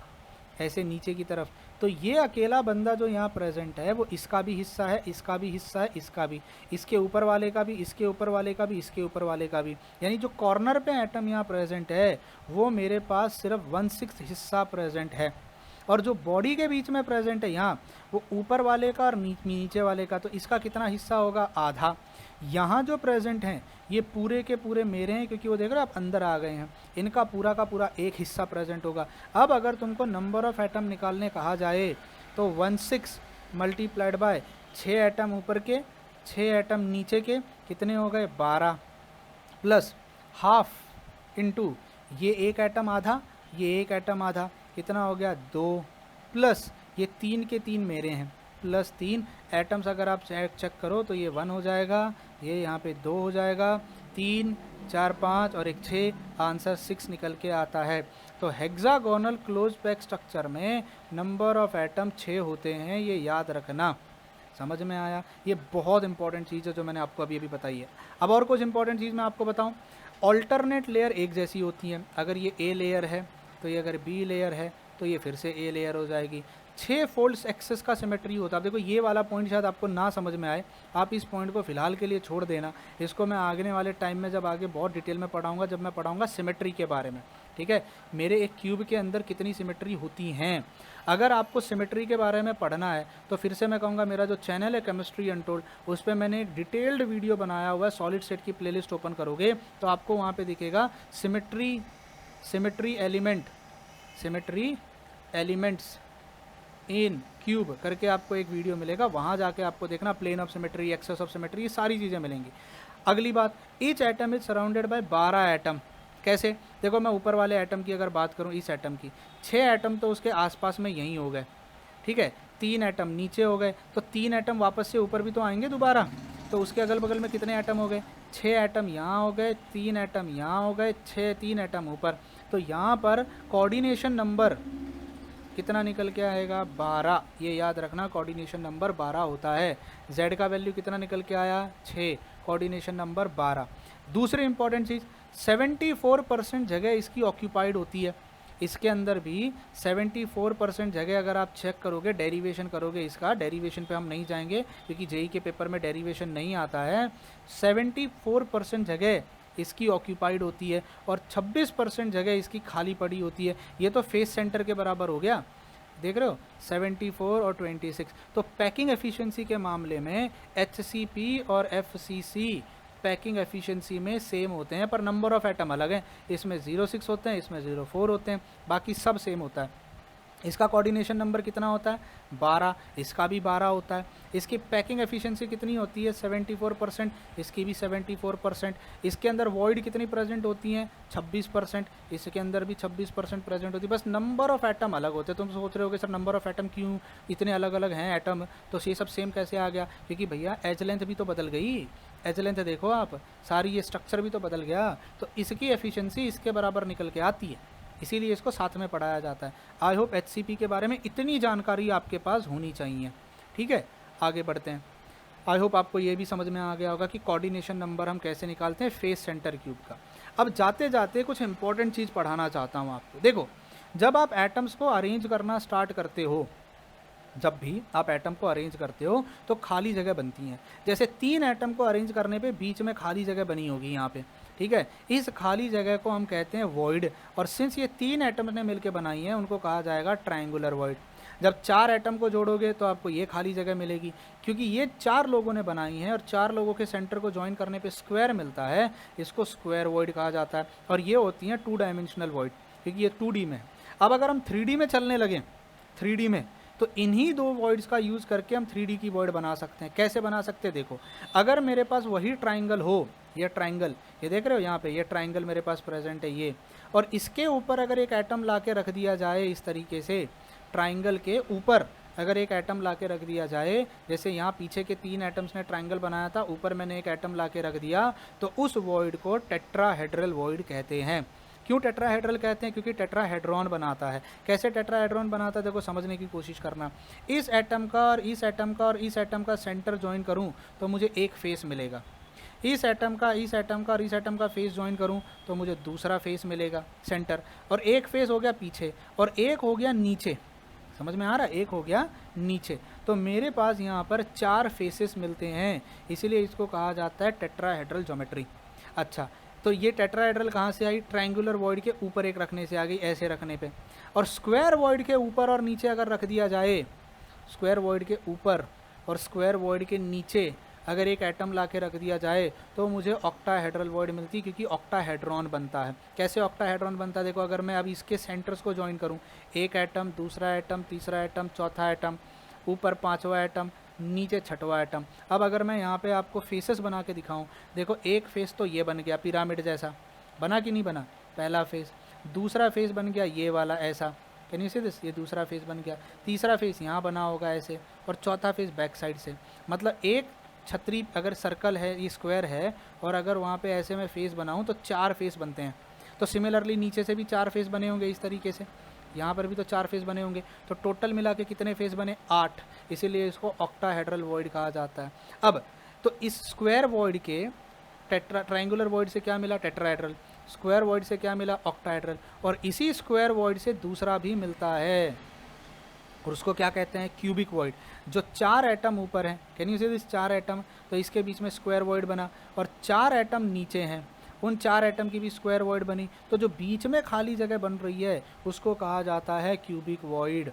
ऐसे नीचे की तरफ। तो ये अकेला बंदा जो यहाँ प्रेजेंट है वो इसका भी हिस्सा है, इसका भी हिस्सा है, इसका भी, इसके ऊपर वाले का भी, इसके ऊपर वाले का भी, इसके ऊपर वाले का भी। यानी जो कॉर्नर पे एटम यहाँ प्रेजेंट है वो मेरे पास सिर्फ 1/6 हिस्सा प्रेजेंट है। और जो बॉडी के बीच में प्रेजेंट है यहाँ, वो ऊपर वाले का और नीचे वाले का, तो इसका कितना हिस्सा होगा? आधा। यहाँ जो प्रेजेंट हैं ये पूरे के पूरे मेरे हैं, क्योंकि वो देख रहे हो आप अंदर आ गए हैं, इनका पूरा का पूरा एक हिस्सा प्रेजेंट होगा। अब अगर तुमको नंबर ऑफ एटम निकालने कहा जाए तो 1/6 मल्टीप्लाइड बाय 6 एटम ऊपर के, 6 एटम नीचे के, कितने हो गए? 12, प्लस हाफ इंटू ये एक एटम आधा, ये एक एटम आधा, कितना हो गया? 2, प्लस ये 3 के 3 मेरे हैं, प्लस 3 एटम्स अगर आप चेक करो तो ये 1 हो जाएगा, ये यहाँ पे 2 हो जाएगा, 3 4 5 और एक 6, आंसर 6 निकल के आता है। तो हेक्सागोनल क्लोज पैक स्ट्रक्चर में नंबर ऑफ एटम 6 होते हैं, ये याद रखना। समझ में आया? ये बहुत इंपॉर्टेंट चीज़ है जो मैंने आपको अभी बताई है। अब और कुछ इंपॉर्टेंट चीज़ मैं आपको बताऊँ। ऑल्टरनेट लेयर एक जैसी होती हैं, अगर ये ए लेयर है तो ये अगर बी लेयर है तो ये फिर से ए लेयर हो जाएगी। 6 फोल्ड्स एक्सेस का सिमेट्री होता है। अब देखो ये वाला पॉइंट शायद आपको ना समझ में आए, आप इस पॉइंट को फिलहाल के लिए छोड़ देना, इसको मैं आगे वाले टाइम में जब आगे बहुत डिटेल में पढ़ाऊंगा, जब मैं पढ़ाऊंगा सिमेट्री के बारे में, ठीक है, मेरे एक क्यूब के अंदर कितनी सिमेट्री होती हैं। अगर आपको सिमेट्री के बारे में पढ़ना है तो फिर से मैं कहूँगा मेरा जो चैनल है केमिस्ट्री अनटोल्ड, उस पर मैंने एक डिटेल्ड वीडियो बनाया हुआ है, सॉलिड स्टेट की प्लेलिस्ट ओपन करोगे तो आपको वहाँ पे दिखेगा सिमेट्री एलिमेंट्स इन क्यूब करके आपको एक वीडियो मिलेगा, वहाँ जाके आपको देखना plane of symmetry, axis of symmetry, ये सारी चीज़ें मिलेंगी। अगली बात, each atom is surrounded by 12 atom. कैसे? देखो मैं ऊपर वाले एटम की अगर बात करूँ, इस एटम की 6 एटम तो उसके आसपास में यहीं हो गए, ठीक है, 3 एटम नीचे हो गए, तो 3 एटम वापस से ऊपर भी तो आएंगे दोबारा, तो उसके अगल बगल में कितने एटम हो गए? 6 एटम यहाँ हो गए, 3 एटम यहाँ हो गए, 3 एटम ऊपर। तो यहाँ पर कोऑर्डिनेशन नंबर कितना निकल के आएगा? 12। ये याद रखना, कोऑर्डिनेशन नंबर 12 होता है। Z का वैल्यू कितना निकल के आया? 6, कोऑर्डिनेशन नंबर 12। दूसरी इंपॉर्टेंट चीज़, 74% जगह इसकी ऑक्यूपाइड होती है। इसके अंदर भी 74% जगह अगर आप चेक करोगे, डेरिवेशन करोगे, इसका डेरिवेशन पे हम नहीं जाएंगे क्योंकि जेई के पेपर में डेरिवेशन नहीं आता है। 74% जगह इसकी ऑक्यूपाइड होती है और 26% जगह इसकी खाली पड़ी होती है। ये तो फेस सेंटर के बराबर हो गया, देख रहे हो, 74 और 26। तो पैकिंग एफिशिएंसी के मामले में HCP और FCC पैकिंग एफिशिएंसी में सेम होते हैं, पर नंबर ऑफ एटम अलग हैं। इसमें 06 होते हैं, इसमें 04 होते हैं, बाकी सब सेम होता है। इसका कोऑर्डिनेशन नंबर कितना होता है? 12। इसका भी 12 होता है। इसकी पैकिंग एफिशिएंसी कितनी होती है? 74%। इसकी भी 74%। इसके अंदर वॉइड कितनी प्रेजेंट होती हैं? 26%। इसके अंदर भी 26% प्रेजेंट होती है। बस नंबर ऑफ एटम अलग होते हैं। तुम सोच रहे हो कि सर नंबर ऑफ एटम क्यों इतने अलग अलग हैं एटम, तो ये सब सेम कैसे आ गया? क्योंकि भैया एज लेंथ भी तो बदल गई। एज लेंथ देखो आप, सारी ये स्ट्रक्चर भी तो बदल गया, तो इसकी एफिशिएंसी इसके बराबर निकल के आती है, इसीलिए इसको साथ में पढ़ाया जाता है। आई होप HCP के बारे में इतनी जानकारी आपके पास होनी चाहिए। ठीक है, आगे बढ़ते हैं। आई होप आपको ये भी समझ में आ गया होगा कि कोऑर्डिनेशन नंबर हम कैसे निकालते हैं फेस सेंटर क्यूब का। अब जाते जाते कुछ इंपॉर्टेंट चीज़ पढ़ाना चाहता हूँ आपको। देखो, जब आप एटम्स को अरेंज करना स्टार्ट करते हो, जब भी आप एटम को अरेंज करते हो तो खाली जगह बनती हैं। जैसे 3 एटम को अरेंज करने पे बीच में खाली जगह बनी होगी यहाँ पे, ठीक है, इस खाली जगह को हम कहते हैं वॉइड। और सिंस ये 3 एटम ने मिलकर बनाई है, उनको कहा जाएगा ट्रायंगुलर वॉइड। जब 4 एटम को जोड़ोगे तो आपको ये खाली जगह मिलेगी, क्योंकि ये 4 लोगों ने बनाई है और 4 लोगों के सेंटर को ज्वाइन करने पे स्क्वायर मिलता है, इसको स्क्वायर वॉइड कहा जाता है। और ये होती हैं 2 डायमेंशनल वॉइड, क्योंकि ये 2D में है। अब अगर हम 3D में चलने लगे, 3D में, तो इन्हीं 2 वॉइड्स का यूज़ करके हम 3D की वॉइड बना सकते हैं। कैसे बना सकते हैं? देखो, अगर मेरे पास वही ट्राइंगल हो, ये ट्राइंगल, ये देख रहे हो यहाँ पे, ये ट्राइंगल मेरे पास प्रेजेंट है ये, और इसके ऊपर अगर एक एटम ला के रख दिया जाए इस तरीके से, ट्राइंगल के ऊपर अगर एक एटम ला के रख दिया जाए, जैसे यहाँ पीछे के 3 एटम्स ने ट्राइंगल बनाया था, ऊपर मैंने एक एटम ला के रख दिया, तो उस वॉइड को टेट्राहेड्रल वॉइड कहते हैं। क्यों टेट्राहेड्रल कहते हैं? क्योंकि टेट्राहेड्रॉन बनाता है। कैसे टेट्राहेड्रॉन बनाता है? देखो, समझने की कोशिश करना। इस एटम का और इस एटम का और इस एटम का सेंटर ज्वाइन करूं तो मुझे एक फेस मिलेगा। इस एटम का, इस एटम का और इस एटम का फेस ज्वाइन करूं तो मुझे दूसरा फेस मिलेगा, सेंटर। और एक फेस हो गया पीछे और एक हो गया नीचे, समझ में आ रहा है, एक हो गया नीचे। तो मेरे पास यहाँ पर 4 फेसेस मिलते हैं, इसीलिए इसको कहा जाता है टेट्राहेड्रल ज्योमेट्री। अच्छा, तो ये टेट्राहेड्रल कहाँ से आई? ट्रायंगुलर वॉइड के ऊपर एक रखने से आ गई, ऐसे रखने पे। और स्क्वायर वॉइड के ऊपर और नीचे अगर रख दिया जाए, स्क्वायर वॉइड के ऊपर और स्क्वायर वॉइड के नीचे अगर एक एटम ला के रख दिया जाए तो मुझे ऑक्टाहेड्रल वॉइड मिलती, क्योंकि ऑक्टाहेड्रॉन बनता है। कैसे ऑक्टाहेड्रॉन बनता है? देखो, अगर मैं अब इसके सेंटर्स को ज्वाइन करूं, एक एटम, दूसरा एटम, तीसरा एटम, चौथा एटम, ऊपर 5वां एटम, नीचे 6वां एटम। अब अगर मैं यहाँ पे आपको फेसेस बना के दिखाऊं, देखो एक फेस तो ये बन गया पिरामिड जैसा, बना कि नहीं बना? पहला फेस। दूसरा फेस बन गया ये वाला ऐसा, कैन यू सी दिस? ये दूसरा फेस बन गया। तीसरा फेस यहाँ बना होगा ऐसे, और चौथा फेस बैक साइड से। मतलब एक छतरी अगर सर्कल है, ये स्क्वायर है, और अगर वहाँ पे ऐसे मैं फेस बनाऊँ तो 4 फेस बनते हैं। तो सिमिलरली नीचे से भी 4 फेस बने होंगे इस तरीके से, यहाँ पर भी तो 4 फेस बने होंगे। तो टोटल मिला के कितने फेस बने? 8। इसीलिए इसको ऑक्टाहेड्रल वॉइड कहा जाता है। अब तो इस स्क्वायर वॉइड के ट्रायंगुलर वॉइड से क्या मिला? टेट्राहेड्रल। स्क्वायर वॉइड से क्या मिला? ऑक्टाहेड्रल। और इसी स्क्वायर वॉइड से दूसरा भी मिलता है, और उसको क्या कहते हैं? Cubic void. जो 4 एटम ऊपर हैं, can you see this? 4 atom, तो इसके बीच में स्क्वायर वॉइड बना, और 4 एटम नीचे हैं, उन 4 एटम की भी स्क्वायर वॉइड बनी। तो जो बीच में खाली जगह बन रही है उसको कहा जाता है क्यूबिक वॉइड।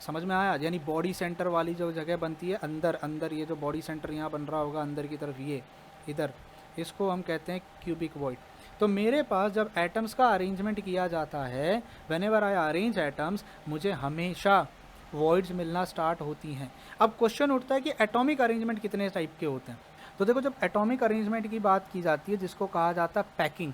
समझ में आया? यानी बॉडी सेंटर वाली जो जगह बनती है अंदर अंदर, ये जो बॉडी सेंटर यहाँ बन रहा होगा अंदर की तरफ, ये इधर, इसको हम कहते हैं क्यूबिक वॉइड। तो मेरे पास जब एटम्स का अरेंजमेंट किया जाता है, व्हेनेवर आई अरेंज एटम्स, मुझे हमेशा वॉइड्स मिलना स्टार्ट होती हैं। अब क्वेश्चन उठता है कि एटॉमिक अरेंजमेंट कितने टाइप के होते हैं? तो देखो, जब एटॉमिक अरेंजमेंट की बात की जाती है, जिसको कहा जाता है पैकिंग,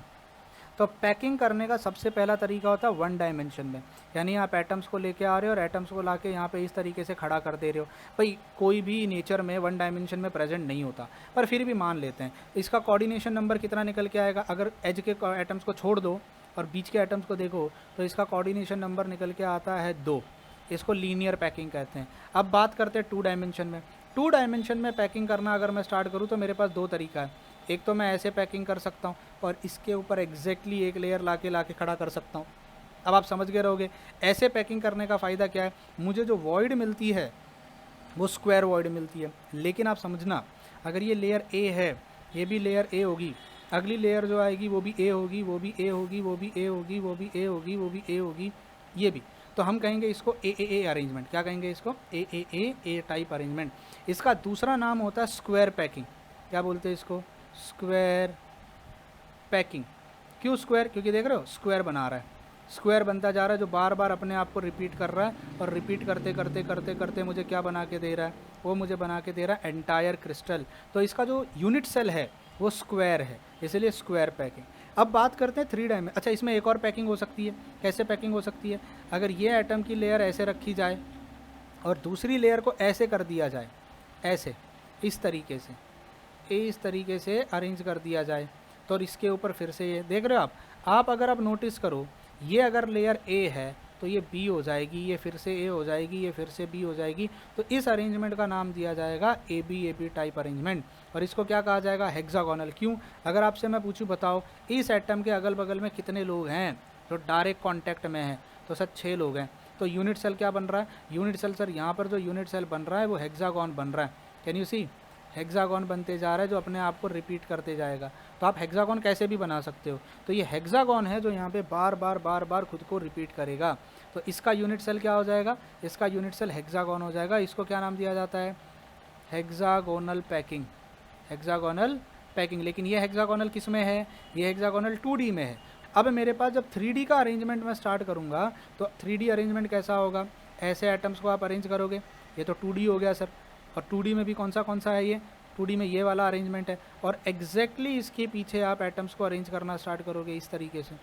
तो पैकिंग करने का सबसे पहला तरीका होता है 1 डायमेंशन में। यानी आप एटम्स को लेके आ रहे हो और एटम्स को लाके यहाँ पे इस तरीके से खड़ा कर दे रहे हो। भाई कोई भी नेचर में 1 डायमेंशन में प्रेजेंट नहीं होता, पर फिर भी मान लेते हैं। इसका कोऑर्डिनेशन नंबर कितना निकल के आएगा? अगर एज के एटम्स को छोड़ दो और बीच के एटम्स को देखो, तो इसका कोऑर्डिनेशन नंबर निकल के आता है 2। इसको लीनियर पैकिंग कहते हैं। अब बात करते हैं 2 डायमेंशन में। 2 डायमेंशन में पैकिंग करना अगर मैं स्टार्ट करूँ तो मेरे पास 2 तरीका है। एक तो मैं ऐसे पैकिंग कर सकता हूँ और इसके ऊपर एग्जैक्टली एक लेयर लाके खड़ा कर सकता हूँ। अब आप समझ गए रहोगे ऐसे पैकिंग करने का फ़ायदा क्या है। मुझे जो वॉइड मिलती है वो स्क्वायर वॉइड मिलती है, लेकिन आप समझना, अगर ये लेयर ए है, ये भी लेयर ए होगी, अगली लेयर जो आएगी वो भी ए होगी, वो भी ए होगी, वो भी ए होगी, वो भी ए होगी, वो भी ए होगी, ये भी। तो हम कहेंगे इसको ए अरेंजमेंट। क्या कहेंगे इसको? ए टाइप अरेंजमेंट। इसका दूसरा नाम होता है स्क्वायर पैकिंग। क्या बोलते हैं इसको? Square packing. क्यों स्क्वायर? क्योंकि देख रहे हो स्क्वायर बना रहा है, स्क्वायर बनता जा रहा है, जो बार बार अपने आप को रिपीट कर रहा है, और रिपीट करते करते करते करते मुझे क्या बना के दे रहा है? वो मुझे बना के दे रहा है एंटायर क्रिस्टल। तो इसका जो यूनिट सेल है वो स्क्वायर है, इसलिए स्क्वायर पैकिंग। अब बात करते हैं 3 डायमेंशन। अच्छा, इसमें एक और पैकिंग हो सकती है। कैसे पैकिंग हो सकती है? अगर ये एटम की लेयर ऐसे रखी जाए और दूसरी लेयर को ऐसे कर दिया जाए, ऐसे इस तरीके से, इस तरीके से अरेंज कर दिया जाए, तो इसके ऊपर फिर से ये देख रहे हो आप अगर आप नोटिस करो, ये अगर लेयर ए है तो ये बी हो जाएगी, ये फिर से ए हो जाएगी, ये फिर से बी हो जाएगी। तो इस अरेंजमेंट का नाम दिया जाएगा ए बी टाइप अरेंजमेंट, और इसको क्या कहा जाएगा? हेक्सागोनल। क्यों? अगर आपसे मैं पूछूं बताओ इस एटम के अगल बगल में कितने लोग हैं जो डायरेक्ट कॉन्टैक्ट में हैं, तो सर 6 लोग हैं। तो यूनिट सेल क्या बन रहा है? यूनिट सेल सर यहाँ पर जो यूनिट सेल बन रहा है वो हेक्सागोन बन रहा है। Can you C? हेक्सागोन बनते जा रहा है जो अपने आप को रिपीट करते जाएगा। तो आप हेक्सागोन कैसे भी बना सकते हो। तो ये हेक्सागोन है जो यहाँ पे बार बार खुद को रिपीट करेगा। तो इसका यूनिट सेल क्या हो जाएगा? इसका यूनिट सेल हेक्सागोन हो जाएगा। इसको क्या नाम दिया जाता है? Hexagonal packing. Hexagonal packing. लेकिन ये हेक्सागोनल किस में है? ये हेक्सागोनल 2D में है। अब मेरे पास जब 3D का अरेंजमेंट मैं स्टार्ट करूँगा तो 3D अरेंजमेंट कैसा होगा? ऐसे एटम्स को आप अरेंज करोगे। ये तो 2D हो गया सर, और 2D में भी कौन सा है? ये 2D में ये वाला अरेंजमेंट है, और एग्जैक्टली इसके पीछे आप एटम्स को अरेंज करना स्टार्ट करोगे इस तरीके से।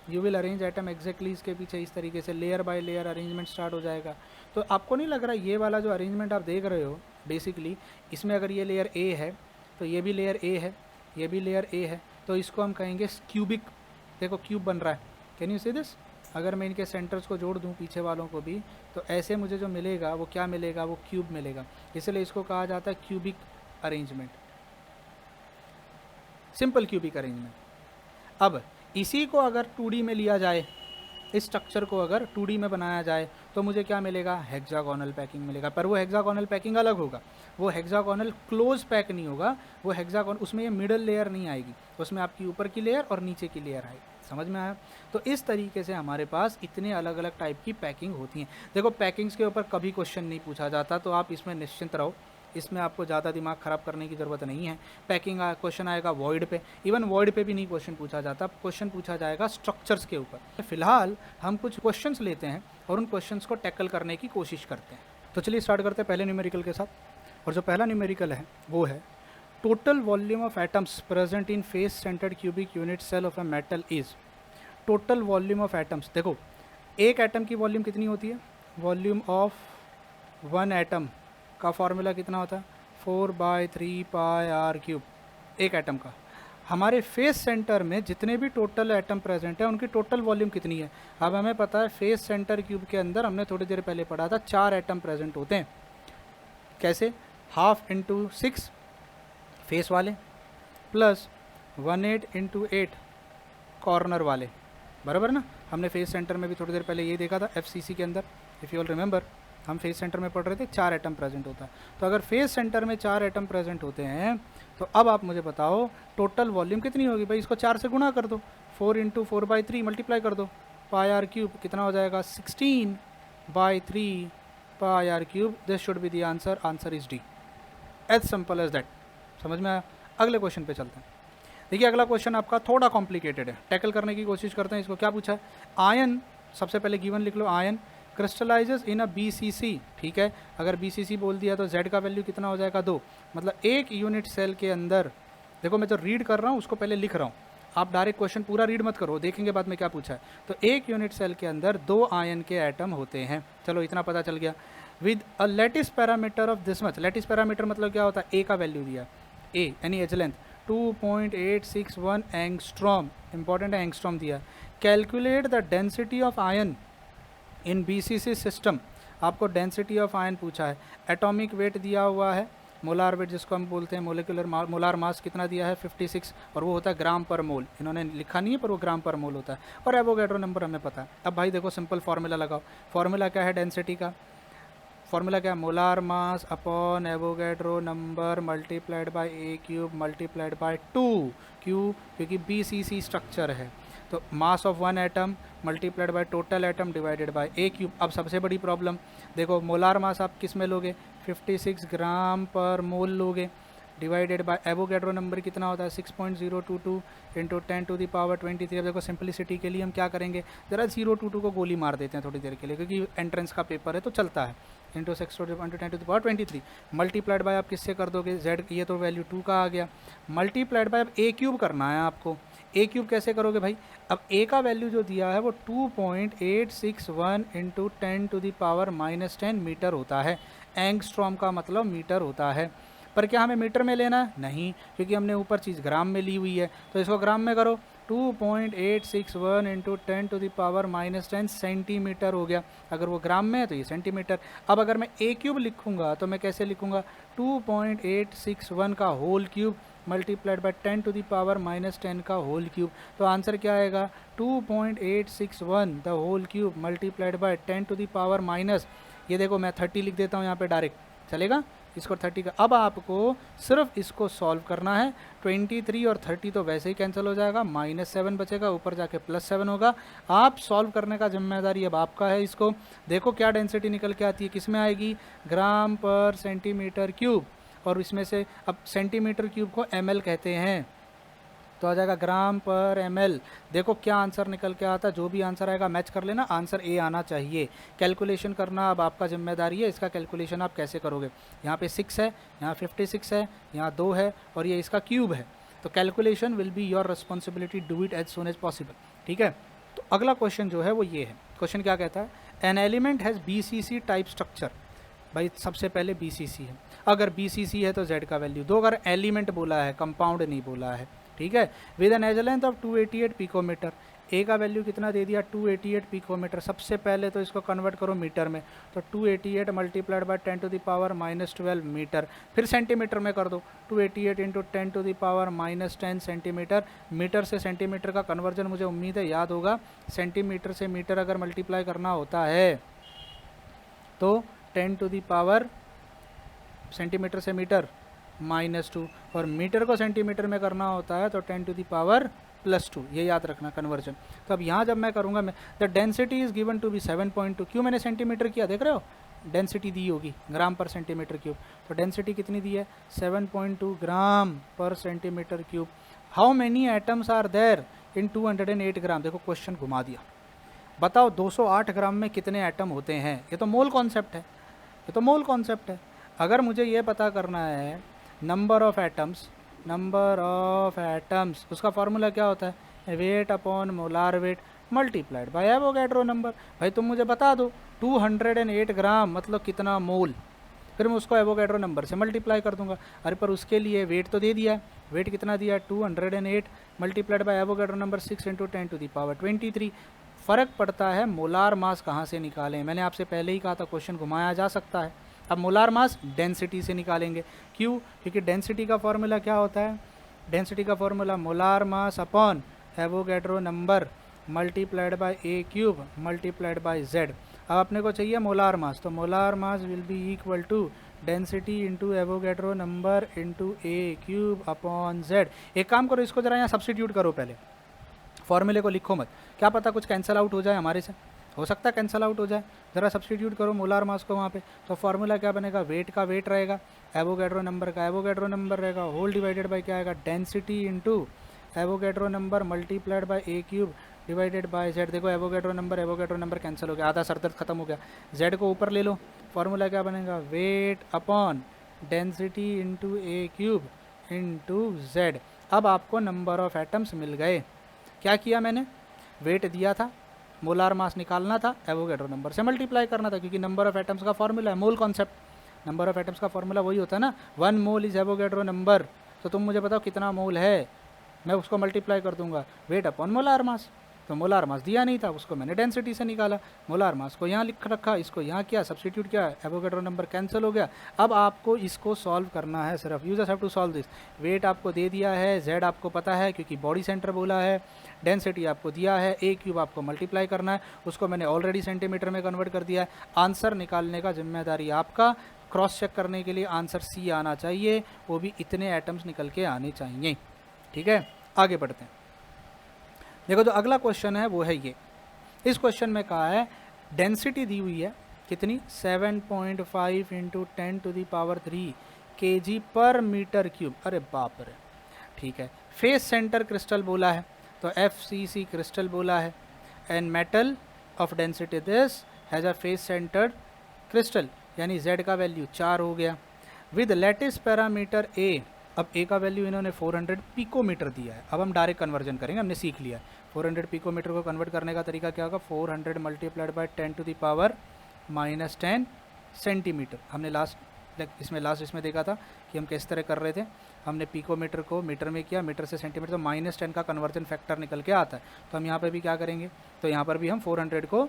You will arrange atom exactly इसके पीछे इस तरीके से, layer by layer arrangement start हो जाएगा। तो आपको नहीं लग रहा ये वाला जो अरेंजमेंट आप देख रहे हो बेसिकली, इसमें अगर ये लेयर ए है तो ये भी लेयर ए है, ये भी लेयर ए है, तो इसको हम कहेंगे क्यूबिक। देखो क्यूब बन रहा है। Can you see this? अगर मैं इनके सेंटर्स को जोड़ दूं पीछे वालों को भी, तो ऐसे मुझे जो मिलेगा वो क्या मिलेगा? वो क्यूब मिलेगा। इसलिए इसको कहा जाता है cubic arrangement, simple cubic arrangement. अब इसी को अगर 2D में लिया जाए इस स्ट्रक्चर को अगर 2D में बनाया जाए तो मुझे क्या मिलेगा, हेक्सागोनल पैकिंग मिलेगा। पर वो हेक्सागोनल पैकिंग अलग होगा, वो हेक्सागोनल क्लोज पैक नहीं होगा, वो हेक्सागोन, उसमें ये मिडल लेयर नहीं आएगी, उसमें आपकी ऊपर की लेयर और नीचे की लेयर आएगी। समझ में आया? तो इस तरीके से हमारे पास इतने अलग अलग टाइप की पैकिंग होती हैं। देखो पैकिंग्स के ऊपर कभी क्वेश्चन नहीं पूछा जाता, तो आप इसमें निश्चिंत रहो, इसमें आपको ज़्यादा दिमाग ख़राब करने की ज़रूरत नहीं है। पैकिंग क्वेश्चन आएगा वॉइड पे, इवन वॉइड पे भी नहीं क्वेश्चन पूछा जाता, क्वेश्चन पूछा जाएगा स्ट्रक्चर्स के ऊपर। फिलहाल हम कुछ क्वेश्चंस लेते हैं और उन क्वेश्चंस को टैकल करने की कोशिश करते हैं। तो चलिए स्टार्ट करते हैं पहले न्यूमेरिकल के साथ। और जो पहला न्यूमेरिकल है वो है total volume of atoms present in face centred cubic unit cell of a metal is. Total volume of atoms, देखो एक एटम की वॉल्यूम कितनी होती है, वॉल्यूम ऑफ वन एटम का फॉर्मूला कितना होता है, 4/3 पाई आर क्यूब, एक एटम का। हमारे फेस सेंटर में जितने भी टोटल एटम प्रेजेंट है उनकी टोटल वॉल्यूम कितनी है। अब हमें पता है फेस सेंटर क्यूब के अंदर हमने थोड़ी देर पहले पढ़ा था 4 एटम प्रेजेंट होते हैं। कैसे, 1/2 × 6 फेस वाले प्लस 1/8 × 8 कॉर्नर वाले, बराबर ना। हमने फेस सेंटर में भी थोड़ी देर पहले ये देखा था FCC के अंदर, इफ़ यू ऑल रिमेंबर, हम फेस सेंटर में पढ़ रहे थे 4 एटम प्रेजेंट होता है। तो अगर फेस सेंटर में 4 एटम प्रेजेंट होते हैं तो अब आप मुझे बताओ टोटल वॉल्यूम कितनी होगी। भाई इसको 4 से गुणा कर दो, 4 × 4/3 मल्टीप्लाई कर दो, पाई आर क्यूब कितना हो जाएगा, 16/3 pi R cube. This should be the answer, answer is D, as simple as that. समझ में आया? अगले क्वेश्चन पे चलते हैं। देखिए अगला क्वेश्चन आपका थोड़ा कॉम्प्लिकेटेड है, टैकल करने की कोशिश करते हैं। इसको क्या पूछा है, आयन, सबसे पहले गिवन लिख लो, आयन क्रिस्टलाइजेस इन अ BCC। ठीक है, अगर BCC बोल दिया तो Z का वैल्यू कितना हो जाएगा, 2। मतलब एक यूनिट सेल के अंदर, देखो मैं जो रीड कर रहा हूँ उसको पहले लिख रहा हूँ, आप डायरेक्ट क्वेश्चन पूरा रीड मत करो, देखेंगे बाद में क्या पूछा है। तो एक यूनिट सेल के अंदर 2 आयन के एटम होते हैं, चलो इतना पता चल गया। With a lattice parameter of this much, lattice parameter मतलब क्या होता है, ए का वैल्यू दिया, ए यानी एज लेंथ 2.861 एंगस्ट्रॉम, इंपॉर्टेंट है एंगस्ट्रॉम दिया। Calculate the density of ion in BCC system, आपको डेंसिटी ऑफ आयन पूछा है। एटॉमिक वेट दिया हुआ है, मोलार वेट जिसको हम बोलते हैं, मोलिकुलर मोलार मास कितना दिया है, 56, और वो होता है ग्राम पर मोल। इन्होंने लिखा नहीं है पर वो ग्राम पर मोल होता है। और एवोगैड्रो नंबर हमें पता है। अब भाई देखो सिंपल फार्मूला लगाओ, फार्मूला क्या है डेंसिटी का, फार्मूला क्या है, molar mass upon Avogadro number multiplied bye A³ multiplied by 2। क्यों, क्योंकि BCC स्ट्रक्चर है। तो mass of one atom multiplied by total atom divided by A³। अब सबसे बड़ी प्रॉब्लम देखो, मोलार मास आप किस में लोगे, 56 ग्राम पर मोल लोगे, डिवाइडेड बाय एवोगैड्रो नंबर कितना होता है, 6.022 × 10⁻23। अब देखो सिंपलिसिटी के लिए हम क्या करेंगे, ज़रा 022 को गोली मार देते हैं थोड़ी देर के लिए, क्योंकि एंट्रेंस का पेपर है तो चलता है। × 6×10⁻23 मल्टीप्लाइड बाय आप किससे कर दोगे, Z, ये तो वैल्यू 2 का आ गया, मल्टीप्लाइड बाय अब A³ करना है आपको। A³ कैसे करोगे भाई, अब A का वैल्यू जो दिया है वो 2.861 × 10⁻−10 मीटर होता है। एंगस्ट्रॉम का मतलब मीटर होता है, पर क्या हमें मीटर में लेना है, नहीं, क्योंकि हमने ऊपर चीज़ ग्राम में ली हुई है। तो इसको ग्राम में करो, 2.861 × 10⁻−10 सेंटीमीटर हो गया। अगर वो ग्राम में है तो ये सेंटीमीटर। अब अगर मैं A³ लिखूंगा तो मैं कैसे लिखूंगा, 2.861 का होल क्यूब मल्टीप्लाइड बाय 10⁻−10 का होल क्यूब। तो आंसर क्या आएगा, 2.861 the whole cube multiplied by 10⁻, ये देखो मैं 30 लिख देता हूँ यहाँ पे डायरेक्ट, चलेगा, इसको 30 का। अब आपको सिर्फ इसको सॉल्व करना है, 23 और 30 तो वैसे ही कैंसिल हो जाएगा, -7 बचेगा, ऊपर जाके +7 होगा। आप सॉल्व करने का जिम्मेदारी अब आपका है। इसको देखो क्या डेंसिटी निकल के आती है, किस में आएगी, ग्राम पर सेंटीमीटर क्यूब, और इसमें से अब सेंटीमीटर क्यूब को ml कहते हैं, तो आ जाएगा ग्राम पर ml। देखो क्या आंसर निकल के आता है, जो भी आंसर आएगा मैच कर लेना, आंसर A आना चाहिए। कैलकुलेशन करना अब आपका जिम्मेदारी है, इसका कैलकुलेशन आप कैसे करोगे। यहाँ पे 6 है, यहाँ 56 है, यहाँ 2 है, और ये इसका क्यूब है। तो calculation will be your responsibility, do it as soon as possible. ठीक है, तो अगला क्वेश्चन जो है वो ये है। क्वेश्चन क्या कहता है, an element has BCC type structure. भाई सबसे पहले BCC है, अगर BCC है तो Z का वैल्यू दो, अगर एलिमेंट बोला है, कंपाउंड नहीं बोला है, ठीक है, with an edge length of 288 picometer. A का वैल्यू कितना दे दिया 288 पिकोमीटर। सबसे पहले तो इसको कन्वर्ट करो मीटर में, तो 288 multiplied by 10 to the power -12 metre. फिर सेंटीमीटर में कर दो, 288 into 10 to the power -10 centimetre. Metre से सेंटीमीटर का कन्वर्जन मुझे उम्मीद है याद होगा। सेंटीमीटर से मीटर अगर मल्टीप्लाई करना होता है तो 10 टू दी पावर सेंटीमीटर से मीटर -2, और मीटर को सेंटीमीटर में करना होता है तो 10 टू दी पावर +2। ये याद रखना कन्वर्जन। तो अब यहाँ जब मैं करूँगा, मैं the density is given to be 7.2। क्यों मैंने सेंटीमीटर किया, देख रहे हो, डेंसिटी दी होगी ग्राम पर सेंटीमीटर क्यूब, तो डेंसिटी कितनी दी है 7.2 ग्राम पर centimetre cube. How many atoms are there in 208 gram. देखो क्वेश्चन घुमा दिया, बताओ 208 ग्राम में कितने एटम होते हैं। ये तो मोल कॉन्सेप्ट है, ये तो मोल कॉन्सेप्ट है। अगर मुझे ये पता करना है नंबर ऑफ एटम्स, उसका फार्मूला क्या होता है, weight upon molar weight multiplied by Avogadro number. भाई तुम मुझे बता दो 208 ग्राम मतलब कितना मोल, फिर मैं उसको एवोगैड्रो नंबर से मल्टीप्लाई कर दूंगा। अरे पर उसके लिए वेट तो दे दिया है, वेट कितना दिया है 208 multiplied by Avogadro number 6 into 10 to the power 23। फ़र्क पड़ता है मोलार मास कहाँ से निकालें। मैंने आपसे पहले ही कहा था क्वेश्चन घुमाया जा सकता है। अब मोलार मास डेंसिटी से निकालेंगे। क्यों, क्योंकि डेंसिटी का फॉर्मूला क्या होता है, डेंसिटी का formula molar mass upon Avogadro number multiplied by A cube multiplied by Z. अब अपने को चाहिए मोलार मास, तो molar mass will be equal to density into Avogadro number into A cube upon Z. एक काम करो, इसको जरा यहाँ सब्स्टिट्यूट करो, पहले फॉर्मूले को लिखो मत, क्या पता कुछ कैंसिल आउट हो जाए हमारे से, हो सकता है कैंसिल आउट हो जाए। ज़रा सब्स्टिट्यूट करो मोलार मास को वहाँ पे, तो फार्मूला क्या बनेगा, वेट का वेट रहेगा, एवोगैड्रो नंबर का एवोगैड्रो नंबर रहेगा, होल डिवाइडेड बाय क्या आएगा, density into Avogadro number multiplied by A cube divided by Z. देखो एवोगैड्रो नंबर कैंसिल हो गया, आधा सरदर्द खत्म हो गया। जेड को ऊपर ले लो, फार्मूला क्या बनेगा, weight upon density into A cube into Z. अब आपको नंबर ऑफ एटम्स मिल गए। क्या किया मैंने, वेट दिया था, मोलार मास निकालना था, एवोगैड्रो नंबर से मल्टीप्लाई करना था, क्योंकि नंबर ऑफ एटम्स का फॉर्मूला है mole concept. Number of atoms का फॉर्मूला वही होता है ना, 1 मोल इज एवोगैड्रो नंबर। तो तुम मुझे बताओ कितना मोल है, मैं उसको मल्टीप्लाई कर दूंगा वेट अपॉन मोलार मास। तो मोलार मास दिया नहीं था, उसको मैंने डेंसिटी से निकाला, मोलार मास को यहाँ लिख रखा, इसको यहाँ किया, सब्स्टिट्यूट किया, एवोगैड्रो नंबर कैंसिल हो गया। अब आपको इसको सॉल्व करना है सिर्फ, you just have to solve this. वेट आपको दे दिया है, जेड आपको पता है क्योंकि बॉडी सेंटर बोला है, डेंसिटी आपको दिया है, ए क्यूब आपको मल्टीप्लाई करना है, उसको मैंने ऑलरेडी सेंटीमीटर में कन्वर्ट कर दिया है। आंसर निकालने का जिम्मेदारी आपका, क्रॉस चेक करने के लिए आंसर सी आना चाहिए, वो भी इतने एटम्स निकल के आने चाहिए। ठीक है, आगे बढ़ते हैं। देखो जो अगला क्वेश्चन है वो है ये, इस क्वेश्चन में कहा है डेंसिटी दी हुई है कितनी 7.5 into 10 to the power 3 kg पर मीटर क्यूब। अरे बाप रे, ठीक है। फेस सेंटर क्रिस्टल बोला है, तो FCC क्रिस्टल बोला है, and metal of density this has a face centred crystal, यानी Z का वैल्यू 4 हो गया, विद लेटिस पैरामीटर A। अब A का वैल्यू इन्होंने 400 पिकोमीटर दिया है। अब हम डायरेक्ट कन्वर्जन करेंगे, हमने सीख लिया 400 पिकोमीटर को कन्वर्ट करने का तरीका क्या होगा, 400 multiplied by 10 to the power -10 centimetre. हमने लास्ट इसमें देखा था कि हम किस तरह कर रहे थे, हमने पिकोमीटर को मीटर में किया, मीटर से सेंटीमीटर, तो -10 का कन्वर्जन फैक्टर निकल के आता है। तो हम यहाँ पर भी क्या करेंगे, तो यहाँ पर भी हम 400 को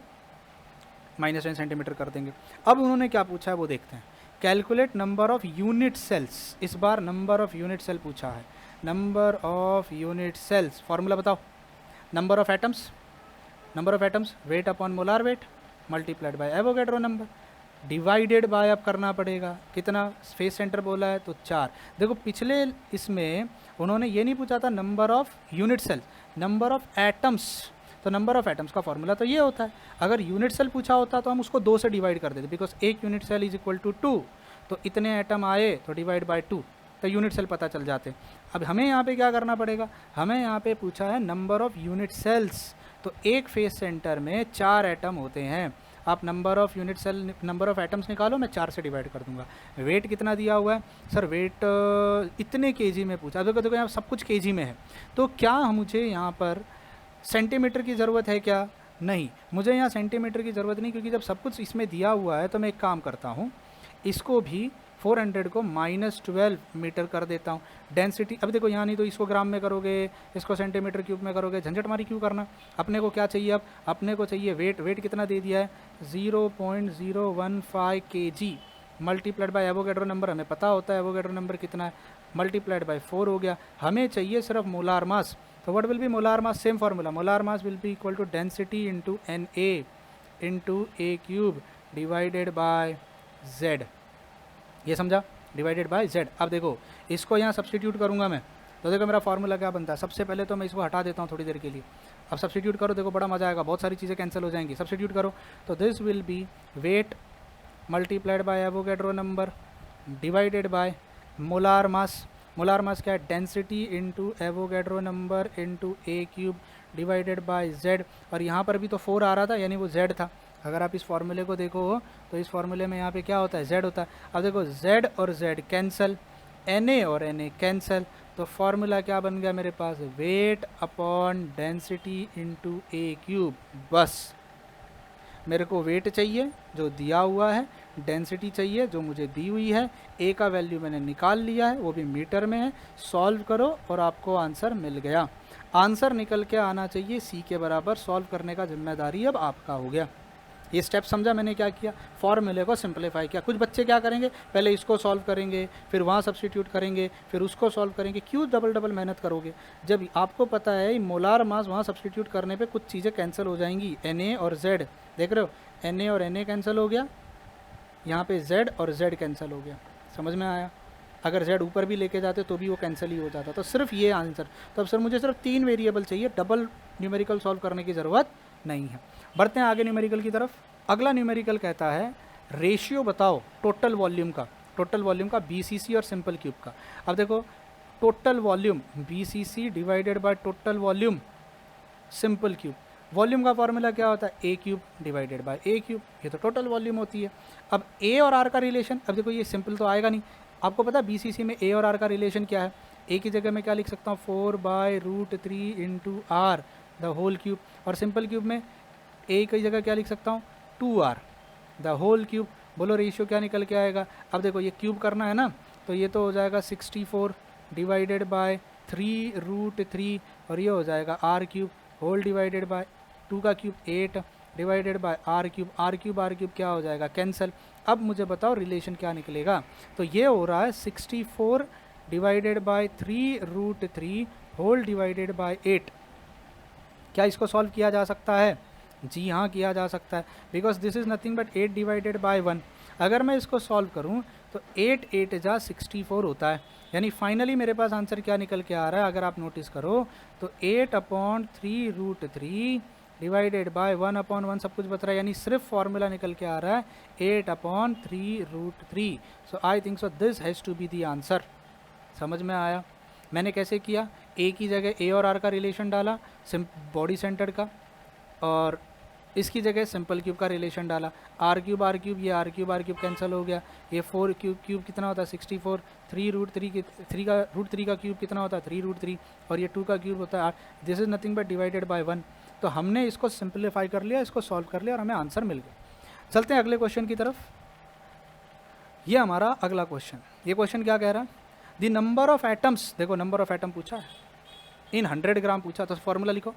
-10 सेंटीमीटर कर देंगे। अब उन्होंने क्या पूछा है वो देखते हैं, calculate number of unit cells. इस बार नंबर ऑफ यूनिट सेल पूछा है, number of unit cells, formula बताओ, number of atoms weight upon molar weight multiplied by Avogadro number divided by, अब करना पड़ेगा कितना, फेस सेंटर बोला है तो 4। देखो पिछले इसमें उन्होंने ये नहीं पूछा था number of unit cell, number of atoms, तो नंबर ऑफ एटम्स का फॉर्मूला तो ये होता है। अगर यूनिट सेल पूछा होता तो हम उसको 2 से डिवाइड कर देते, बिकॉज एक unit cell is equal to 2, तो इतने एटम आए तो डिवाइड बाय 2, तो यूनिट सेल पता चल जाते। अब हमें यहाँ पे क्या करना पड़ेगा, हमें यहाँ पे पूछा है नंबर ऑफ यूनिट सेल्स, तो एक फेस सेंटर में 4 एटम होते हैं। आप number of unit cell, number of atoms निकालो, मैं 4 से डिवाइड कर दूंगा। वेट कितना दिया हुआ है, सर वेट इतने केजी में पूछा, देखो यहाँ सब कुछ केजी में है, तो क्या मुझे यहाँ पर सेंटीमीटर की ज़रूरत है क्या, नहीं, मुझे यहाँ सेंटीमीटर की ज़रूरत नहीं, क्योंकि जब सब कुछ इसमें दिया हुआ है तो मैं एक काम करता हूँ, इसको भी 400 को -12 मीटर कर देता हूँ। डेंसिटी अभी देखो यहाँ नहीं तो इसको ग्राम में करोगे, इसको सेंटीमीटर क्यूब में करोगे, झंझट मारी क्यों करना। अपने को क्या चाहिए, अब अपने को चाहिए वेट। वेट कितना दे दिया है 0.015 kg multiplied by Avogadro number, हमें पता होता है एवोगैड्रो नंबर कितना है, मल्टीप्लाइड बाय 4 हो गया। हमें चाहिए सिर्फ मोलार मास, तो what will be molar mass, same formula, molar mass will be equal to density into Na into A cube divided by z। ये समझा, डिवाइडेड बाय z। अब देखो इसको यहाँ सब्सटीट्यूट करूँगा मैं, तो देखो मेरा फार्मूला क्या बनता है। सबसे पहले तो मैं इसको हटा देता हूँ थोड़ी देर के लिए। अब सब्सटीट्यूट करो, देखो बड़ा मजा आएगा, बहुत सारी चीज़ें कैंसिल हो जाएंगी। सब्सटीट्यूट करो तो this will be weight multiplied by Avogadro number divided by molar mass. Molar mass क्या है, density into Avogadro number into A cube divided by z। और यहाँ पर भी तो 4 आ रहा था, यानी वो z था। अगर आप इस फॉर्मूले को देखो तो इस फॉर्मूले में यहाँ पे क्या होता है, z होता है। अब देखो z और z कैंसिल, Na और Na कैंसिल, तो फॉर्मूला क्या बन गया मेरे पास, weight upon density into A cube. बस मेरे को वेट चाहिए जो दिया हुआ है, डेंसिटी चाहिए जो मुझे दी हुई है, ए का वैल्यू मैंने निकाल लिया है, वो भी मीटर में है। सॉल्व करो और आपको आंसर मिल गया। आंसर निकल के आना चाहिए सी के बराबर। सॉल्व करने का जिम्मेदारी अब आपका हो गया। ये स्टेप समझा मैंने क्या किया, फॉर्मूले को सिंप्लीफाई किया। कुछ बच्चे क्या करेंगे, पहले इसको सॉल्व करेंगे, फिर वहाँ सब्स्टिट्यूट करेंगे, फिर उसको सॉल्व करेंगे। क्यों डबल डबल मेहनत करोगे, जब आपको पता है मोलार मास वहाँ सब्स्टिट्यूट करने पे कुछ चीज़ें कैंसिल हो जाएंगी। Na और Z देख रहे हो, Na और Na कैंसिल हो गया, यहाँ पे Z और Z कैंसिल हो गया। समझ में आया। अगर Z ऊपर भी लेके जाते तो भी वो कैंसिल ही हो जाता। तो सिर्फ ये आंसर। तो अब सर मुझे सिर्फ 3 वेरिएबल चाहिए, डबल न्यूमेरिकल सॉल्व करने की ज़रूरत नहीं है। बढ़ते हैं आगे न्यूमेरिकल की तरफ। अगला न्यूमेरिकल कहता है रेशियो बताओ टोटल वॉल्यूम का, टोटल वॉल्यूम का BCC और सिंपल क्यूब का। अब देखो total volume BCC divided by total volume simple cube. Volume का फॉर्मूला क्या होता है, A cube divided by A cube. ये तो टोटल वॉल्यूम होती है। अब ए और आर का रिलेशन, अब देखो ये सिंपल तो आएगा नहीं। आपको पता है BCC में ए और आर का रिलेशन क्या है। ए की जगह मैं क्या लिख सकता हूँ, 4/√3 into R the whole cube. और सिंपल क्यूब में ए की जगह क्या लिख सकता हूँ, 2r द होल क्यूब। बोलो रेशियो क्या निकल के आएगा। अब देखो ये क्यूब करना है ना, तो ये तो हो जाएगा 64 डिवाइडेड बाय 3√3 और ये हो जाएगा r cube whole divided by 2 का cube 8 divided by r cube. r cube क्या हो जाएगा, कैंसिल। अब मुझे बताओ रिलेशन क्या निकलेगा। तो ये हो रहा है 64 divided by 3√3 whole divided by 8। क्या इसको सॉल्व किया जा सकता है, जी हाँ किया जा सकता है, because this is nothing but 8 divided bye 1। अगर मैं इसको सॉल्व करूँ तो 8 जा 64 होता है, यानी फाइनली मेरे पास आंसर क्या निकल के आ रहा है। अगर आप नोटिस करो तो 8/3√3 डिवाइडेड बाय 1/1 सब कुछ बता रहा है, यानी सिर्फ फॉर्मूला निकल के आ रहा है 8/3√3। So I think so this has to be the answer. समझ में आया मैंने कैसे किया। ए की जगह ए और आर का रिलेशन डाला बॉडी सेंटर का, और इसकी जगह सिंपल क्यूब का रिलेशन डाला। आर क्यूब ये आर क्यूब कैंसिल हो गया। ये 4 क्यूब कितना होता है 64, 3√3 का √3 का क्यूब कितना होता है 3√3 और ये 2 का क्यूब होता है 8। This is nothing but divided by 1। तो हमने इसको सिंप्लीफाई कर लिया, इसको सॉल्व कर लिया और हमें आंसर मिल गया। चलते हैं अगले क्वेश्चन की तरफ। ये हमारा अगला क्वेश्चन। ये क्वेश्चन क्या कह रहा है, द नंबर ऑफ एटम्स, देखो नंबर ऑफ एटम पूछा है, इन 100 ग्राम पूछा, तो फॉर्मूला लिखो,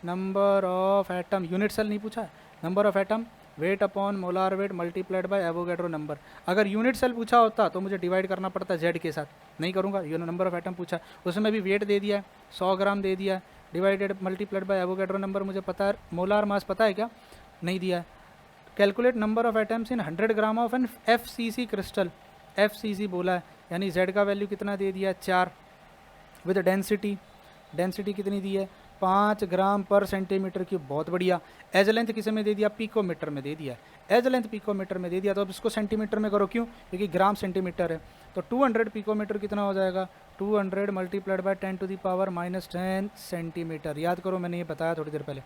number of atom, unit cell नहीं पूछा है, number of atom weight upon molar weight multiplied by Avogadro number. अगर यूनिट सेल पूछा होता तो मुझे डिवाइड करना पड़ता जेड के साथ, नहीं करूँगा। ये नंबर ऑफ एटम पूछा, उसमें भी वेट दे दिया है 100 ग्राम दे दिया है, divided multiplied by Avogadro number मुझे पता है, मोलार मास पता है क्या, नहीं दिया है। Calculate number of atoms in 100 gram of an FCC crystal, FCC बोला है, यानी जेड का वैल्यू कितना दे दिया है 4, विद डेंसिटी, डेंसिटी कितनी दी है 5 ग्राम पर सेंटीमीटर क्यूब। बहुत बढ़िया। एज लेंथ किसे में दे दिया, पिकोमीटर में दे दिया है, एज लेंथ पिकोमीटर में दे दिया। तो अब इसको सेंटीमीटर में करो, क्यों, क्योंकि ग्राम सेंटीमीटर है। तो 200 पिकोमीटर कितना हो जाएगा, 200 मल्टीप्लाइड बाय 10⁻⁻10 सेंटीमीटर। याद करो मैंने ये बताया थोड़ी देर पहले।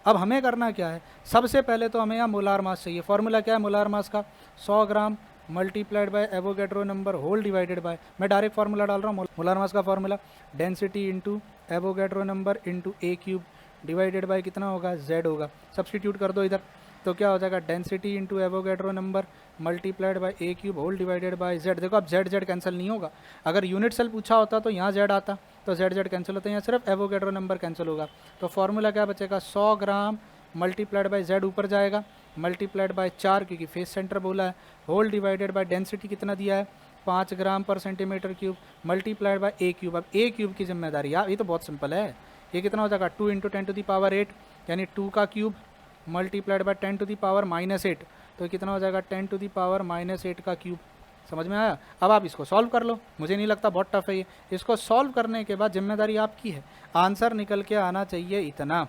अब हमें करना क्या है, सबसे पहले तो हमें यहाँ मोलार मास चाहिए। फॉर्मूला क्या है मोलार मास का, 100 gram multiplied by Avogadro number whole divided by, मैं डायरेक्ट फार्मूला डाल रहा हूँ मोलार मास का formula, density into Avogadro number into A cube divided by कितना होगा, जेड होगा। सब्सटीट्यूट कर दो इधर, तो क्या हो जाएगा, density into Avogadro number multiplied by A cube whole divided by Z. देखो अब जेड जेड कैंसिल नहीं होगा, अगर यूनिट सेल पूछा होता तो यहाँ जेड आता, तो जेड जेड कैंसिल होता है, यहाँ सिर्फ एवोगैड्रो नंबर कैंसिल होगा। तो फॉर्मूला क्या बचेगा, 100 ग्राम मल्टीप्लाइड बाय जेड ऊपर जाएगा, मल्टीप्लाइड बाय 4 क्योंकि फेस सेंटर बोला है, होल डिवाइडेड बाय डेंसिटी कितना दिया है 5 ग्राम पर centimetre cube, multiplied by A cube. अब ए क्यूब की जिम्मेदारी यार ये तो बहुत सिंपल है, ये कितना हो जाएगा 2 इंटू 10 टू दी पावर 8 यानी 2 का cube multiplied by 10 to the power -8, तो कितना हो जाएगा 10 टू दी पावर -8 का क्यूब। समझ में आया। अब आप इसको सॉल्व कर लो, मुझे नहीं लगता बहुत टफ है ये। इसको सॉल्व करने के बाद जिम्मेदारी आपकी है, आंसर निकल के आना चाहिए इतना।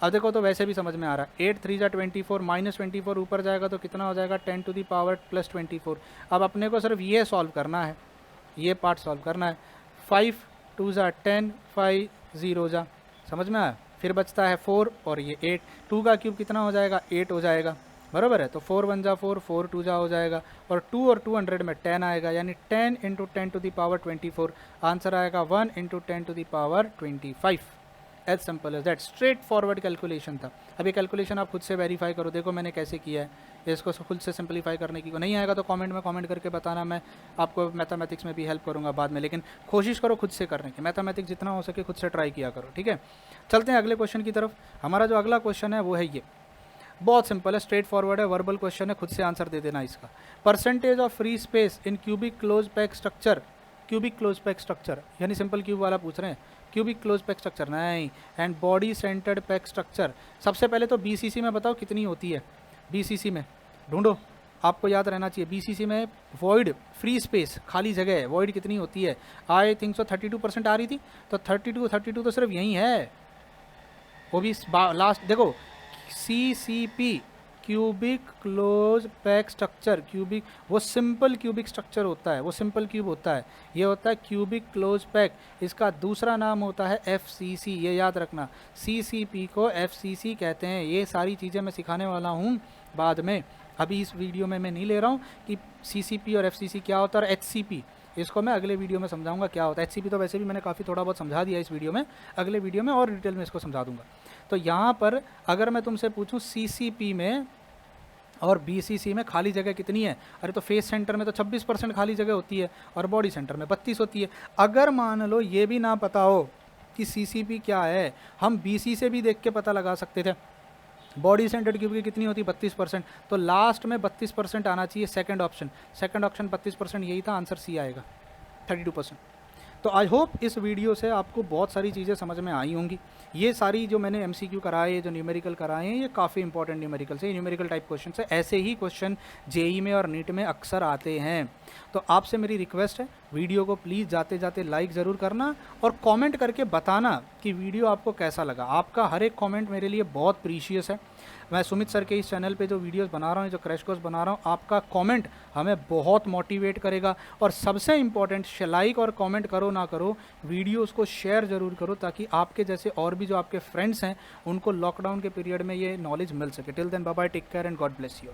अब देखो तो वैसे भी समझ में आ रहा है, 8 3 24 -24 ऊपर जाएगा तो कितना हो जाएगा 10 टू दी पावर +24। अब अपने को सिर्फ ये सॉल्व करना है, ये पार्ट सॉल्व करना है। 5 2 10 5 0 जा, समझ में आया। फिर बचता है 4 और ये 8, 2 का क्यूब कितना हो जाएगा 8 हो जाएगा, बराबर है। तो 4 1 जा 4, 4 2 जा हो जाएगा, और 2 और 200 में 10 आएगा, यानी 10 into 10 to the power 24। Answer आएगा 1 into 10 to the power 25। As simple as that, straightforward calculation था। अब ये कैलकुलेशन आप खुद से वेरीफाई करो, देखो मैंने कैसे किया है, इसको खुद से सिंपलीफाई करने की। नहीं आएगा तो कमेंट में कमेंट करके बताना, मैं आपको मैथमेटिक्स में भी हेल्प करूंगा बाद में, लेकिन कोशिश करो खुद से करने की, मैथमेटिक्स जितना हो सके खुद से ट्राई किया करो, ठीक है। चलते हैं अगले क्वेश्चन की तरफ। हमारा जो अगला क्वेश्चन है वो है ये, बहुत सिंपल है, स्ट्रेट फॉरवर्ड है, वर्बल क्वेश्चन है, खुद से आंसर दे देना इसका। Percentage of free space in cubic close pack structure, cubic close pack structure यानी सिंपल क्यूब वाला पूछ रहे हैं, क्यूबिक क्लोज पैक स्ट्रक्चर नहीं, and body centred pack structure. सबसे पहले तो बीसीसी में बताओ कितनी होती है, बीसीसी में ढूंढो, आपको याद रहना चाहिए। बीसीसी में वॉइड फ्री स्पेस खाली जगह है, वॉइड कितनी होती है, आई थिंक सो 32% आ रही थी, तो 32 तो सिर्फ यही है, वो भी लास्ट देखो, CCP cubic close pack structure, cubic वो सिंपल क्यूबिक स्ट्रक्चर होता है, वो सिंपल क्यूब होता है, ये होता है क्यूबिक क्लोज पैक। इसका दूसरा नाम होता है FCC, ये याद रखना, CCP को FCC कहते हैं। ये सारी चीज़ें मैं सिखाने वाला हूँ बाद में, अभी इस वीडियो में मैं नहीं ले रहा हूँ कि CCP और FCC क्या होता है, और HCP इसको मैं अगले वीडियो में समझाऊंगा क्या होता है। HCP तो वैसे भी मैंने काफ़ी थोड़ा बहुत समझा दिया इस वीडियो में, अगले वीडियो में और डिटेल में इसको समझा दूंगा। तो यहाँ पर अगर मैं तुमसे पूछूं CCP में और BCC में खाली जगह कितनी है, अरे तो फेस सेंटर में तो 26% खाली जगह होती है और बॉडी सेंटर में 32 होती है। अगर मान लो ये भी ना पता हो कि CCP क्या है, हम BC से भी देख के पता लगा सकते थे। बॉडी सेंटर्ड क्यूब की कितनी होती है 32%, तो लास्ट में 32% आना चाहिए, सेकंड ऑप्शन 32%, यही था, आंसर C आएगा 32%। तो आई होप इस वीडियो से आपको बहुत सारी चीज़ें समझ में आई होंगी। ये सारी जो मैंने MCQ कराए, जो न्यूमेरिकल कराए हैं, ये काफ़ी इंपॉर्टेंट न्यूमेरिकल से, न्यूमेरिकल टाइप क्वेश्चन से, ऐसे ही क्वेश्चन JEE में और नीट में अक्सर आते हैं। तो आपसे मेरी रिक्वेस्ट है, वीडियो को प्लीज़ जाते जाते लाइक ज़रूर करना और कमेंट करके बताना कि वीडियो आपको कैसा लगा। आपका हर एक कमेंट मेरे लिए बहुत प्रीशियस है। मैं सुमित सर के इस चैनल पे जो वीडियोस बना रहा हूँ, जो क्रैश कोर्स बना रहा हूँ, आपका कमेंट हमें बहुत मोटिवेट करेगा। और सबसे इम्पॉर्टेंट, लाइक और कमेंट करो ना करो, वीडियोस को शेयर ज़रूर करो, ताकि आपके जैसे और भी जो आपके फ्रेंड्स हैं उनको लॉकडाउन के पीरियड में ये नॉलेज मिल सके। Till then bye bye, take care and God bless you.